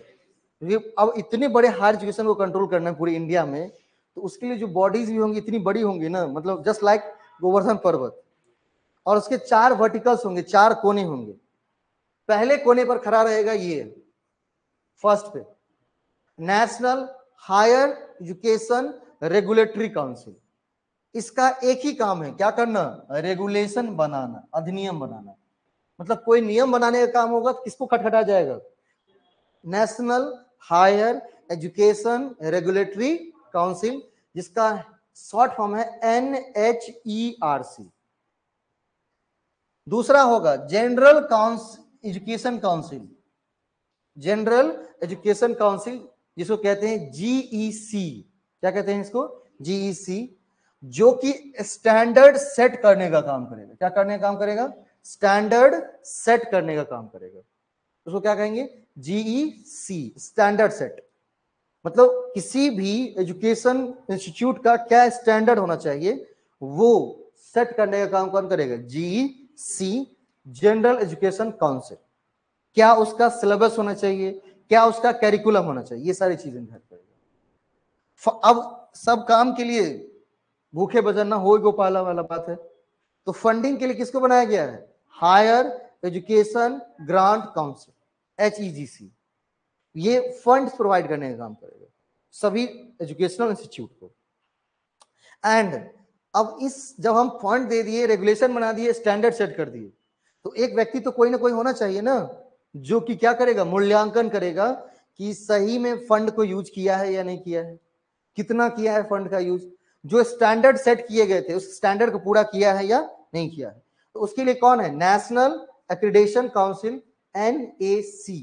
क्योंकि अब इतने बड़े हायर एजुकेशन को कंट्रोल करना है पूरी इंडिया में, तो उसके लिए जो बॉडीज भी होंगी इतनी बड़ी होंगी ना, मतलब जस्ट लाइक गोवर्धन पर्वत। और उसके 4 वर्टिकल्स होंगे, 4 कोने होंगे। पहले कोने पर खड़ा रहेगा ये, फर्स्ट पे, national higher education regulatory council. इसका एक ही काम है, क्या करना? रेगुलेशन बनाना, अधिनियम बनाना। मतलब कोई नियम बनाने का काम होगा तो किसको खटखटा जाएगा? National higher education regulatory council, जिसका शॉर्ट फॉर्म है NHERC। दूसरा होगा general education council, general education council, जिसको कहते हैं GEC। क्या कहते हैं इसको? GEC, जो कि स्टैंडर्ड सेट करने का काम करेगा। क्या करने का काम करेगा? स्टैंडर्ड सेट करने का काम करेगा। उसको क्या कहेंगे? GEC, standard set. मतलब किसी भी एजुकेशन इंस्टीट्यूट का क्या स्टैंडर्ड होना चाहिए, वो सेट करने का काम कौन करेगा? GEC। जनरल एजुकेशन काउंसिल, क्या उसका सिलेबस होना चाहिए, क्या उसका कैरिकुलम होना चाहिए, ये सारी चीजें निर्धारित करेगा। अब सब काम के लिए भूखे बजन ना हो गोपाला वाला बात है, तो फंडिंग के लिए किसको बनाया गया है, higher education grant council, HEGC। ये फंड प्रोवाइड करने का काम करेगा सभी एजुकेशनल इंस्टीट्यूट को। एंड अब इस जब हम फंड दे दिए, रेगुलेशन बना दिए, स्टैंडर्ड सेट कर दिए, तो एक व्यक्ति तो कोई ना कोई होना चाहिए ना, जो कि क्या करेगा, मूल्यांकन करेगा कि सही में फंड को यूज किया है या नहीं किया है, कितना किया है फंड का यूज, जो स्टैंडर्ड सेट किए गए थे उस स्टैंडर्ड को पूरा किया है या नहीं किया है। तो उसके लिए कौन है, नेशनल एक्रीडेशन काउंसिल, NAC।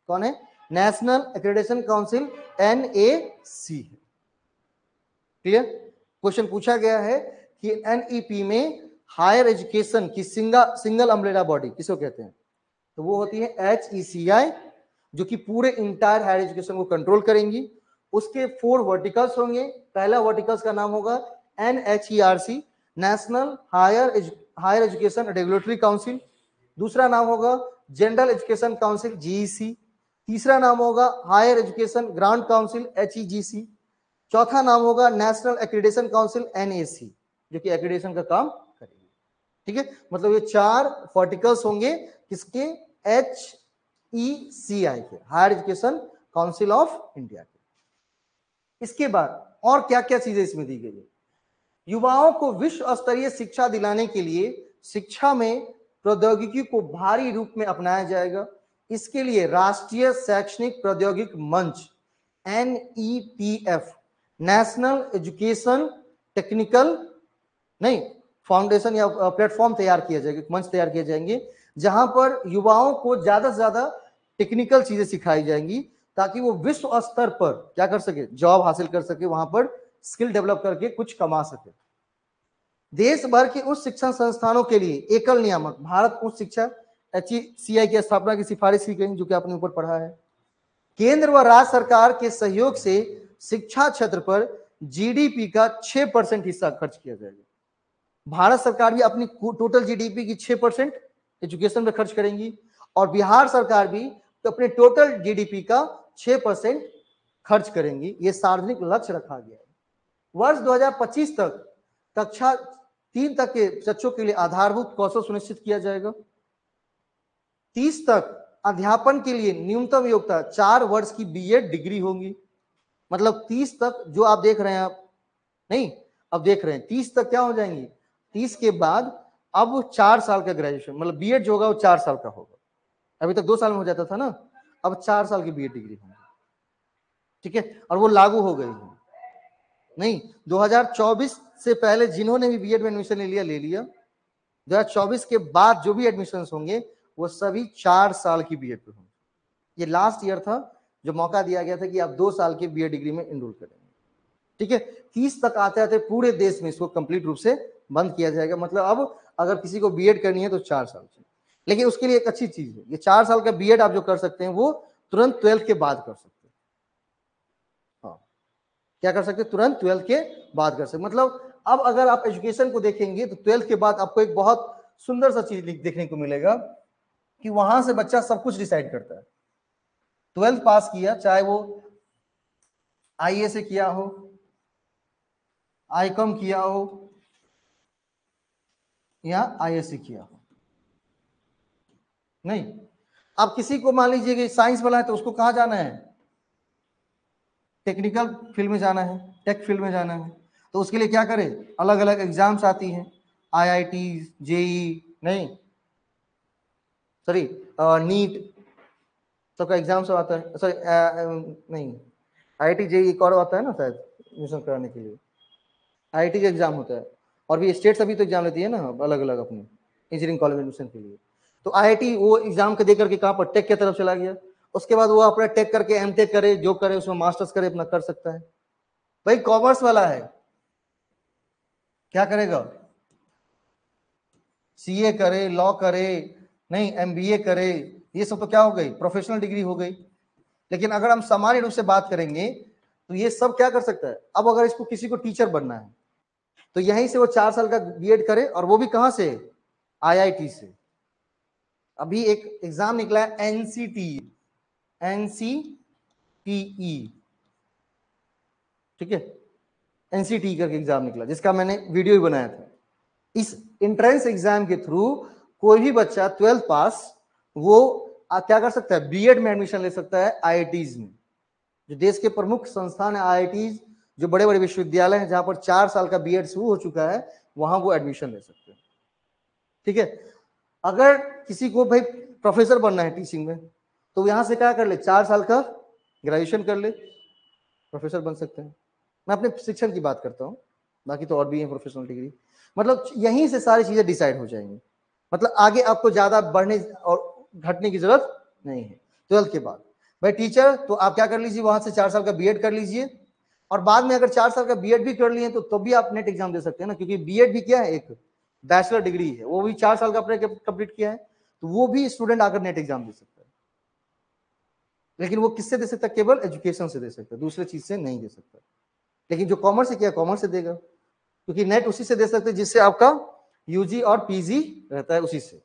कौन है, national accreditation council, NAC। Clear. Question पूछा गया है कि NEP में हायर एजुकेशन की सिंगल अम्ब्रेला बॉडी किसको कहते हैं, तो वो होती है HECI, जो कि पूरे इंटायर हायर एजुकेशन को कंट्रोल करेंगी। उसके 4 वर्टिकल्स होंगे। पहला वर्टिकल्स का नाम होगा NHERC, national higher education regulatory council. दूसरा नाम होगा जनरल एजुकेशन काउंसिल, GEC। तीसरा नाम होगा higher education grant council, HEGC। चौथा नाम होगा नेशनल एक्रीडेशन काउंसिल, NAC, जो कि एक्रीडेशन का काम करेगी। ठीक है, मतलब ये 4 वर्टिकल्स होंगे किसके, HECI के, higher education council of India के। इसके बाद और क्या क्या चीजें इसमें दी गई है, युवाओं को विश्व स्तरीय शिक्षा दिलाने के लिए शिक्षा में प्रौद्योगिकी को भारी रूप में अपनाया जाएगा। इसके लिए राष्ट्रीय शैक्षणिक प्रौद्योगिक मंच, NEPF, नेशनल एजुकेशन टेक्निकल नहीं फाउंडेशन या प्लेटफॉर्म तैयार किया जाएगा, मंच तैयार किए जाएंगे, जहां पर युवाओं को ज्यादा से ज्यादा टेक्निकल चीजें सिखाई जाएंगी, ताकि वो विश्व स्तर पर क्या कर सके, जॉब हासिल कर सके, वहां पर स्किल डेवलप करके कुछ कमा सके। देश भर के उच्च शिक्षण संस्थानों के लिए एकल नियामक भारत उच्च शिक्षा HECI की स्थापना की सिफारिश की गई, जो कि आपने ऊपर पढ़ा है। केंद्र व राज्य सरकार के सहयोग से शिक्षा क्षेत्र पर GDP का 6% हिस्सा खर्च किया जाएगा। भारत सरकार भी अपनी टोटल GDP की 6% एजुकेशन में खर्च करेंगी, और बिहार सरकार भी तो अपने टोटल GDP का 6% खर्च करेंगी। ये सार्वजनिक लक्ष्य रखा गया है। वर्ष 2025 तक कक्षा 3 तक के बच्चों के लिए आधारभूत कौशल सुनिश्चित किया जाएगा। 30 तक अध्यापन के लिए न्यूनतम योग्यता 4 वर्ष की BEd डिग्री होगी। मतलब 30 तक जो आप देख रहे हैं, आप नहीं अब देख रहे हैं 30 तक क्या हो जाएंगी, 30 के बाद अब 4 साल का ग्रेजुएशन, मतलब BEd जो होगा वो 4 साल का होगा। अभी तक 2 साल में हो जाता था ना, अब 4 साल की BEd डिग्री होगी। ठीक है, और वो लागू हो गई है। नहीं, 2024 से पहले जिन्होंने भी BEd में एडमिशन ले लिया। 2024 के बाद जो भी एडमिशन होंगे वो सभी 4 साल की BEd पे होंगे। ये लास्ट ईयर था जो मौका दिया गया था कि आप 2 साल की BEd डिग्री में एनरोल करेंगे। ठीक है, 30 तक आते आते पूरे देश में इसको कंप्लीट रूप से बंद किया जाएगा। मतलब अब अगर किसी को BEd करनी है तो 4 साल की, लेकिन उसके लिए एक अच्छी चीज है, ये 4 साल का BEd आप जो कर सकते हैं वो तुरंत 12th के बाद कर सकते हैं। हाँ, क्या कर सकते हैं, तुरंत 12th के बाद कर सकते। मतलब अब अगर आप एजुकेशन को देखेंगे तो 12th के बाद आपको एक बहुत सुंदर सा चीज देखने को मिलेगा कि वहां से बच्चा सब कुछ डिसाइड करता है। 12th पास किया, चाहे वो IA से किया हो, ICOM किया हो या IS से किया हो, नहीं, आप किसी को मान लीजिए कि साइंस वाला है तो उसको कहाँ जाना है, टेक्निकल फील्ड में जाना है, टेक फील्ड में जाना है, तो उसके लिए क्या करे, अलग अलग एग्जाम्स आती हैं, IIT, JEE, नहीं सॉरी नीट सबका एग्जाम सब आता है, सॉरी नहीं IIT JEE एक और आता है ना शायद एडमिशन कराने के लिए, IIT का एग्जाम होता है, और भी स्टेट्स अभी तो एग्जाम लेती है ना अलग अलग अपने इंजीनियरिंग कॉलेज में एडमिशन के लिए। तो IIT वो एग्जाम के दे करके कहाँ पर, टेक की तरफ चला गया। उसके बाद वो अपना टेक करके MTech करे, जो करे उसमें मास्टर्स करे, अपना कर सकता है। भाई कॉमर्स वाला है क्या करेगा, CA करे, लॉ करे, नहीं MBA करे, ये सब तो क्या हो गई, प्रोफेशनल डिग्री हो गई। लेकिन अगर हम सामान्य रूप से बात करेंगे तो ये सब क्या कर सकता है। अब अगर इसको किसी को टीचर बनना है तो यहीं से वो 4 साल का BEd करे, और वो भी कहां से, IIT से। अभी एक एग्जाम निकला है एनसीटीई, ठीक है, एनसीटीई का एग्जाम निकला जिसका मैंने वीडियो भी बनाया था। इस एंट्रेंस एग्जाम के थ्रू कोई भी बच्चा 12th पास वो क्या कर सकता है, बीएड में एडमिशन ले सकता है आईआईटीज में, जो देश के प्रमुख संस्थान है आईआईटीज, जो बड़े बड़े विश्वविद्यालय हैं जहां पर 4 साल का बीएड शुरू हो चुका है, वहां वो एडमिशन ले सकते हैं। ठीक है, अगर किसी को भाई प्रोफेसर बनना है टीचिंग में, तो यहां से क्या कर ले, 4 साल का ग्रेजुएशन कर ले, प्रोफेसर बन सकते हैं। मैं अपने शिक्षण की बात करता हूँ, बाकी तो और भी है प्रोफेशनल डिग्री। मतलब यहीं से सारी चीजें डिसाइड हो जाएंगी, मतलब आगे आपको ज्यादा बढ़ने और घटने की जरूरत नहीं है। 12th के बाद भाई टीचर, तो आप क्या कर लीजिए, वहां से 4 साल का बीएड कर लीजिए, और बाद में अगर 4 साल का बीएड भी कर लिए तो भी आप नेट एग्जाम दे सकते हैं ना, क्योंकि बीएड भी क्या है, एक बैचलर डिग्री है, वो भी 4 साल का आपने कंप्लीट किया है, तो वो भी स्टूडेंट आकर नेट एग्जाम दे सकता है। लेकिन वो किससे दे सकता है, केवल एजुकेशन से दे सकता है, दूसरे चीज से नहीं दे सकता। लेकिन जो कॉमर्स से किया, कॉमर्स से देगा, क्योंकि नेट उसी से दे सकते हैं जिससे आपका यूजी और पीजी रहता है, उसी से।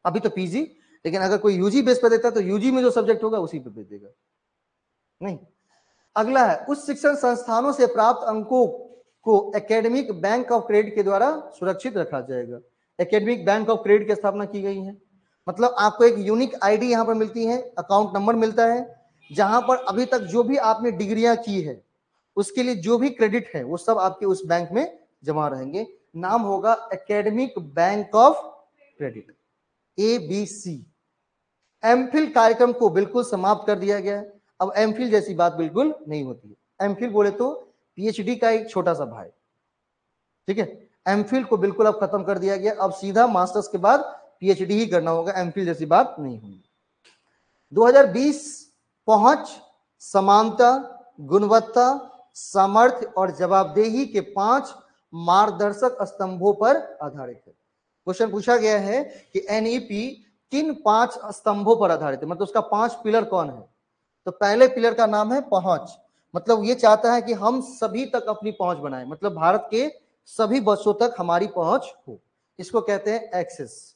अभी तो पीजी, लेकिन अगर कोई यूजी बेस पे देता है तो यूजी में जो सब्जेक्ट होगा उसी पे भेज देगा। नहीं, अगला है, उच्च शिक्षण संस्थानों से प्राप्त अंकों को एकेडमिक बैंक ऑफ क्रेडिट के द्वारा सुरक्षित रखा जाएगा। एकेडमिक बैंक ऑफ क्रेडिट की स्थापना की गई है, मतलब आपको एक यूनिक आईडी यहां पर मिलती है, अकाउंट नंबर मिलता है, जहां पर अभी तक जो भी आपने डिग्रियां की है उसके लिए जो भी क्रेडिट है वो सब आपके उस बैंक में जमा रहेंगे। नाम होगा academic bank of credit, ABC। MPhil कार्यक्रम को बिल्कुल समाप्त कर दिया गया है, अब एमफिल जैसी बात बिल्कुल नहीं होती है। एमफिल बोले तो पीएचडी का एक छोटा सा भाई, ठीक है। एमफिल को बिल्कुल अब खत्म कर दिया गया, अब सीधा मास्टर्स के बाद पीएचडी ही करना होगा, एमफिल जैसी बात नहीं होगी। 2020 पहुंच, समानता, गुणवत्ता, सामर्थ्य और जवाबदेही के 5 मार्गदर्शक स्तंभों पर आधारित है। क्वेश्चन पूछा गया है कि एनईपी किन 5 स्तंभों पर आधारित है, मतलब उसका 5 पिलर कौन है। तो पहले पिलर का नाम है पहुंच, मतलब ये चाहता है कि हम सभी तक अपनी पहुंच बनाए, मतलब भारत के सभी बच्चों तक हमारी पहुंच हो, इसको कहते हैं एक्सेस।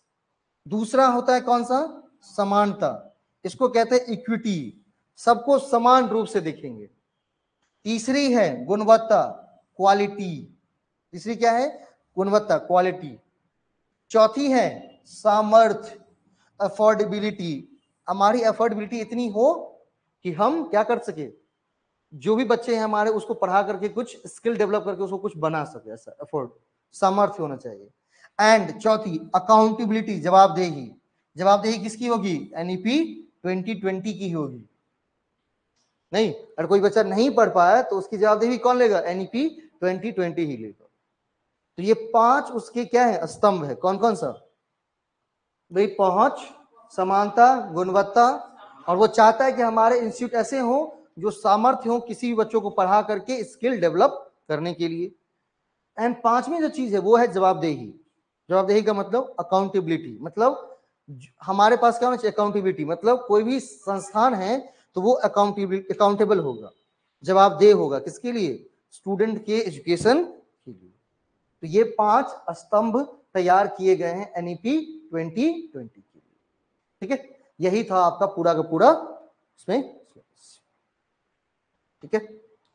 दूसरा होता है कौन सा, समानता, इसको कहते हैं इक्विटी, सबको समान रूप से देखेंगे। तीसरी है गुणवत्ता, क्वालिटी, तीसरी क्या है, गुणवत्ता, क्वालिटी। चौथी है सामर्थ्य, अफोर्डेबिलिटी, हमारी अफोर्डेबिलिटी इतनी हो कि हम क्या कर सके, जो भी बच्चे हैं हमारे उसको पढ़ा करके कुछ स्किल डेवलप करके उसको कुछ बना सके, ऐसा अफोर्ड, सामर्थ्य होना चाहिए। एंड चौथी अकाउंटेबिलिटी, जवाबदेही। जवाबदेही किसकी होगी, एनईपी 2020 की होगी। नहीं, अगर कोई बच्चा नहीं पढ़ पाया तो उसकी जवाबदेही कौन लेगा, एनईपी 2020 ही लेगा। तो ये 5 उसके क्या है, स्तंभ है। कौन कौन सा भाई, पहुंच, समानता, गुणवत्ता, और वो चाहता है कि हमारे इंस्टीट्यूट ऐसे हो जो सामर्थ्य हो किसी भी बच्चों को पढ़ा करके स्किल डेवलप करने के लिए। एंड 5वीं जो चीज है वो है जवाबदेही। जवाबदेही का मतलब अकाउंटेबिलिटी, मतलब हमारे पास क्या होना चाहिए, अकाउंटेबिलिटी, मतलब कोई भी संस्थान है तो वो अकाउंटेबल होगा, जवाबदेह होगा, किसके लिए, स्टूडेंट के एजुकेशन के लिए। तो ये 5 स्तंभ तैयार किए गए हैं एनईपी 2020 के लिए, ठीक है। यही था आपका पूरा का पूरा इसमें, ठीक है।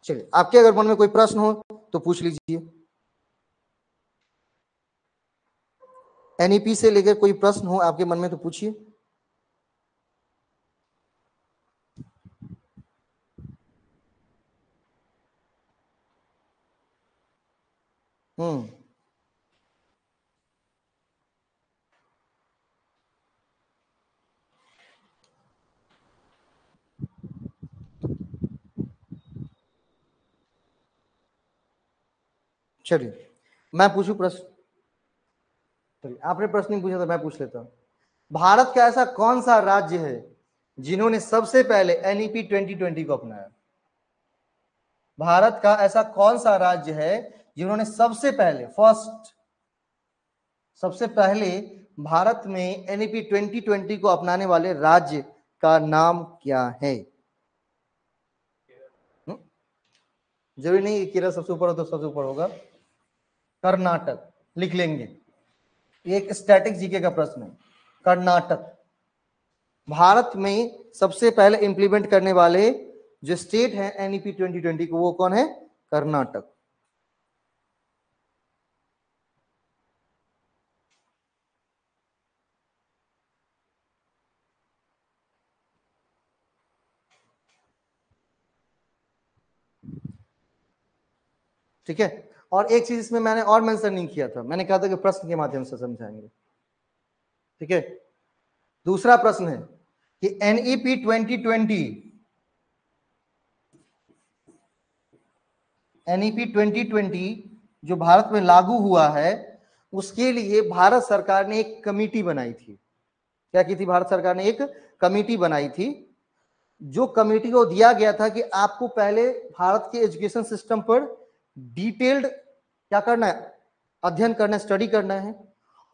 चलिए, आपके अगर मन में कोई प्रश्न हो तो पूछ लीजिए। एनईपी से लेकर कोई प्रश्न हो आपके मन में तो पूछिए। चलिए मैं पूछूं प्रश्न, चलिए आपने प्रश्न नहीं पूछा तो मैं पूछ लेता हूं। भारत का ऐसा कौन सा राज्य है जिन्होंने सबसे पहले एनईपी 2020 को अपनाया। भारत का ऐसा कौन सा राज्य है जिन्होंने सबसे पहले, फर्स्ट, सबसे पहले भारत में एनईपी 2020 को अपनाने वाले राज्य का नाम क्या है। जरूरी नहीं केरल सबसे ऊपर हो तो सबसे ऊपर होगा, कर्नाटक लिख लेंगे, एक स्टैटिक जीके का प्रश्न है। कर्नाटक। भारत में सबसे पहले इंप्लीमेंट करने वाले जो स्टेट है एनईपी 2020 को, वो कौन है? कर्नाटक। ठीक है। और एक चीज इसमें मैंने और मेंशन नहीं किया था, मैंने कहा था कि प्रश्न के माध्यम से समझाएंगे। ठीक है। दूसरा प्रश्न है कि एनईपी 2020 जो भारत में लागू हुआ है, उसके लिए भारत सरकार ने एक कमिटी बनाई थी। क्या की थी? भारत सरकार ने एक कमिटी बनाई थी। जो कमिटी को दिया गया था कि आपको पहले भारत के एजुकेशन सिस्टम पर डिटेल्ड क्या करना है? अध्ययन करना है, स्टडी करना है,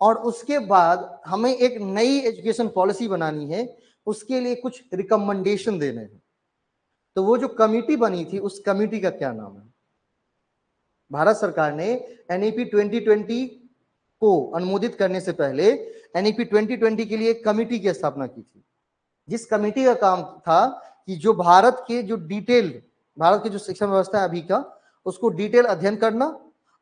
और उसके बाद हमें एक नई एजुकेशन पॉलिसी बनानी है, उसके लिए कुछ रिकमेंडेशन देने हैं। तो वो जो कमिटी बनी थी, उस कमिटी का क्या नाम है? भारत सरकार ने एनईपी 2020 को अनुमोदित करने से पहले एनईपी 2020 के लिए एक कमिटी की स्थापना की थी, जिस कमिटी का काम था कि जो भारत के जो डिटेल्ड, भारत की जो शिक्षा व्यवस्था है अभी का, उसको डिटेल अध्ययन करना,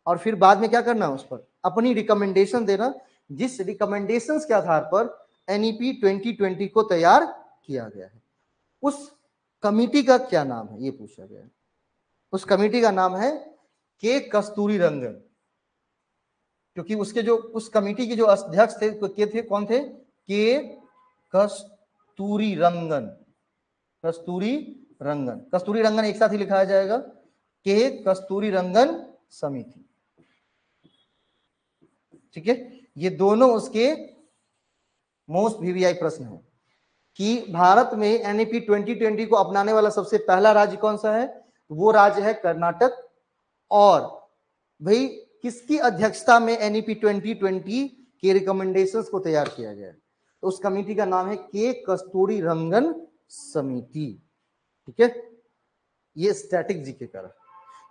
और फिर बाद में क्या करना, उस पर अपनी रिकमेंडेशन देना, जिस रिकमेंडेशंस के आधार पर एनईपी 2020 को तैयार किया गया है। उस कमिटी का क्या नाम है, ये पूछा गया है। उस कमिटी का नाम है के कस्तूरी रंगन, क्योंकि उसके जो उस कमिटी के जो अध्यक्ष थे, के थे कौन थे? के कस्तूरी रंगन। कस्तूरी रंगन, कस्तूरी रंगन एक साथ ही लिखाया जाएगा, के कस्तूरी रंगन समिति। ठीक है। ये दोनों उसके मोस्ट वीवीआई प्रश्न है कि भारत में एनईपी 2020 को अपनाने वाला सबसे पहला राज्य कौन सा है? वो राज्य है कर्नाटक। और भाई किसकी अध्यक्षता में एनईपी 2020 के रिकमेंडेशंस को तैयार किया गया है? तो उस कमेटी का नाम है के कस्तूरी रंगन समिति। ठीक है। ये स्टैटिक जीके का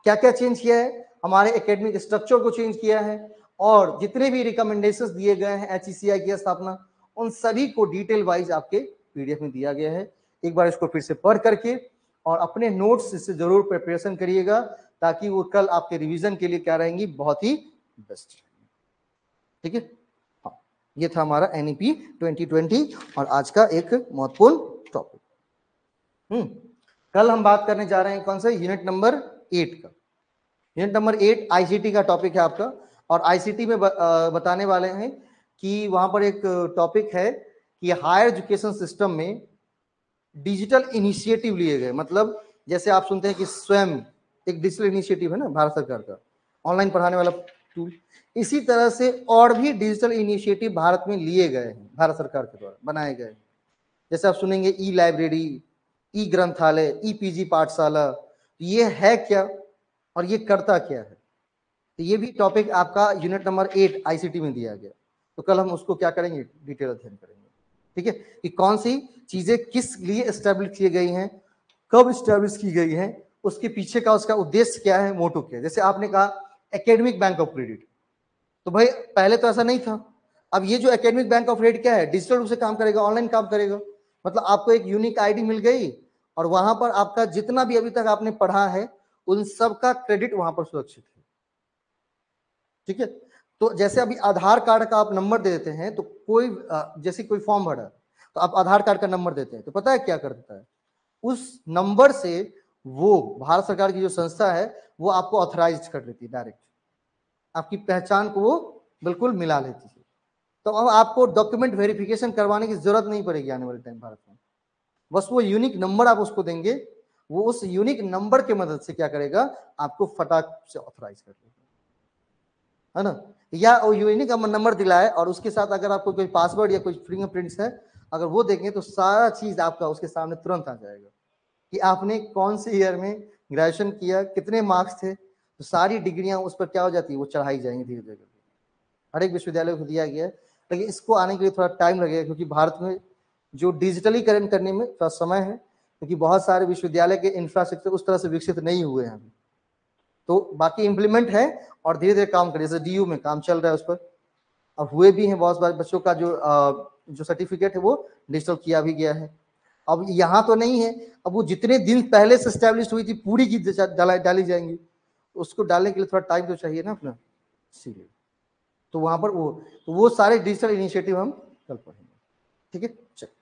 क्या क्या चेंज किया है? हमारे एकेडमिक स्ट्रक्चर को चेंज किया है, और जितने भी रिकमेंडेशंस दिए गए हैं एचईसीआई की स्थापना, उन सभी को डिटेल वाइज आपके पीडीएफ में दिया गया है। एक बार इसको फिर से पढ़ करके और अपने नोट्स से जरूर प्रिपरेशन करिएगा, ताकि वो कल आपके रिवीजन के लिए क्या रहेंगी? बहुत ही बेस्ट। ठीक है। हाँ, ये था हमारा एनईपी 2020 और आज का एक महत्वपूर्ण टॉपिक। कल हम बात करने जा रहे हैं कौन सा? यूनिट नंबर 8 का। यूनिट नंबर 8 आईसीटी का टॉपिक है आपका, और आईसीटी में बताने वाले हैं कि वहां पर एक टॉपिक है कि हायर एजुकेशन सिस्टम में डिजिटल इनिशिएटिव लिए गए। मतलब जैसे आप सुनते हैं कि स्वयं एक डिजिटल इनिशिएटिव है ना भारत सरकार का, ऑनलाइन पढ़ाने वाला टूल, इसी तरह से और भी डिजिटल इनिशिएटिव भारत में लिए गए हैं, भारत सरकार के द्वारा बनाए गए हैं। जैसे आप सुनेंगे ई लाइब्रेरी, ई ग्रंथालय, ई पीजी पाठशाला। ये है क्या और ये करता क्या है? तो ये भी टॉपिक आपका यूनिट नंबर 8 आईसीटी में दिया गया। तो कल हम उसको क्या करेंगे? डिटेल अध्ययन करेंगे। ठीक है, कि कौन सी चीजें किस लिए एस्टेब्लिश की गई हैं, कब एस्टेब्लिश की गई हैं, उसके पीछे का उसका उद्देश्य क्या है, मोटो क्या है। जैसे आपने कहा एकेडमिक बैंक ऑफ क्रेडिट, तो भाई पहले तो ऐसा नहीं था। अब ये जो एकेडमिक बैंक ऑफ क्रेडिट क्या है? डिजिटल रूप से काम करेगा, ऑनलाइन काम करेगा। मतलब आपको एक यूनिक आईडी मिल गई, और वहां पर आपका जितना भी अभी तक आपने पढ़ा है, उन सब का क्रेडिट वहां पर सुरक्षित है। ठीक है। तो जैसे अभी आधार कार्ड का आप नंबर दे देते हैं, तो कोई जैसे कोई फॉर्म भरा, तो आप आधार कार्ड का नंबर देते हैं, तो पता है क्या कर देता है? उस नंबर से वो भारत सरकार की जो संस्था है, वो आपको ऑथराइज कर देती है, डायरेक्ट आपकी पहचान को वो बिल्कुल मिला लेती है। तो अब आपको डॉक्यूमेंट वेरिफिकेशन करवाने की जरूरत नहीं पड़ेगी आने वाले टाइम भारत में। बस वो यूनिक नंबर आप उसको देंगे, वो उस यूनिक नंबर के मदद से क्या करेगा? आपको फटाक से ऑथराइज कर देगा, है ना। या वो यूनिक नंबर दिलाए, और उसके साथ अगर आपको कोई पासवर्ड या कोई फिंगरप्रिंट्स है, अगर वो देखें, तो सारा चीज आपका उसके सामने तुरंत आ जाएगा कि आपने कौन से ईयर में ग्रेजुएशन किया, कितने मार्क्स थे। तो सारी डिग्रियां उस पर क्या हो जाती है? वो चढ़ाई जाएंगी धीरे धीरे करके। हर एक विश्वविद्यालय को दिया गया है, लेकिन इसको आने के लिए थोड़ा टाइम लगेगा, क्योंकि भारत में जो डिजिटलीकरण करने में थोड़ा समय है, क्योंकि बहुत सारे विश्वविद्यालय के इंफ्रास्ट्रक्चर उस तरह से विकसित नहीं हुए हैं। तो बाकी इंप्लीमेंट है और धीरे धीरे काम करें। जैसे डीयू में काम चल रहा है उस पर, अब हुए भी हैं बहुत सारे बच्चों का जो जो सर्टिफिकेट है वो डिजिटल किया भी गया है। अब यहाँ तो नहीं है, अब वो जितने दिन पहले से एस्टेब्लिश हुई थी पूरी की डाली जाएंगी, उसको डालने के लिए थोड़ा टाइम तो चाहिए ना अपना, इसीलिए तो वहां पर वो सारे डिजिटल इनिशिएटिव हम कल पढ़ेंगे। ठीक है, चलो।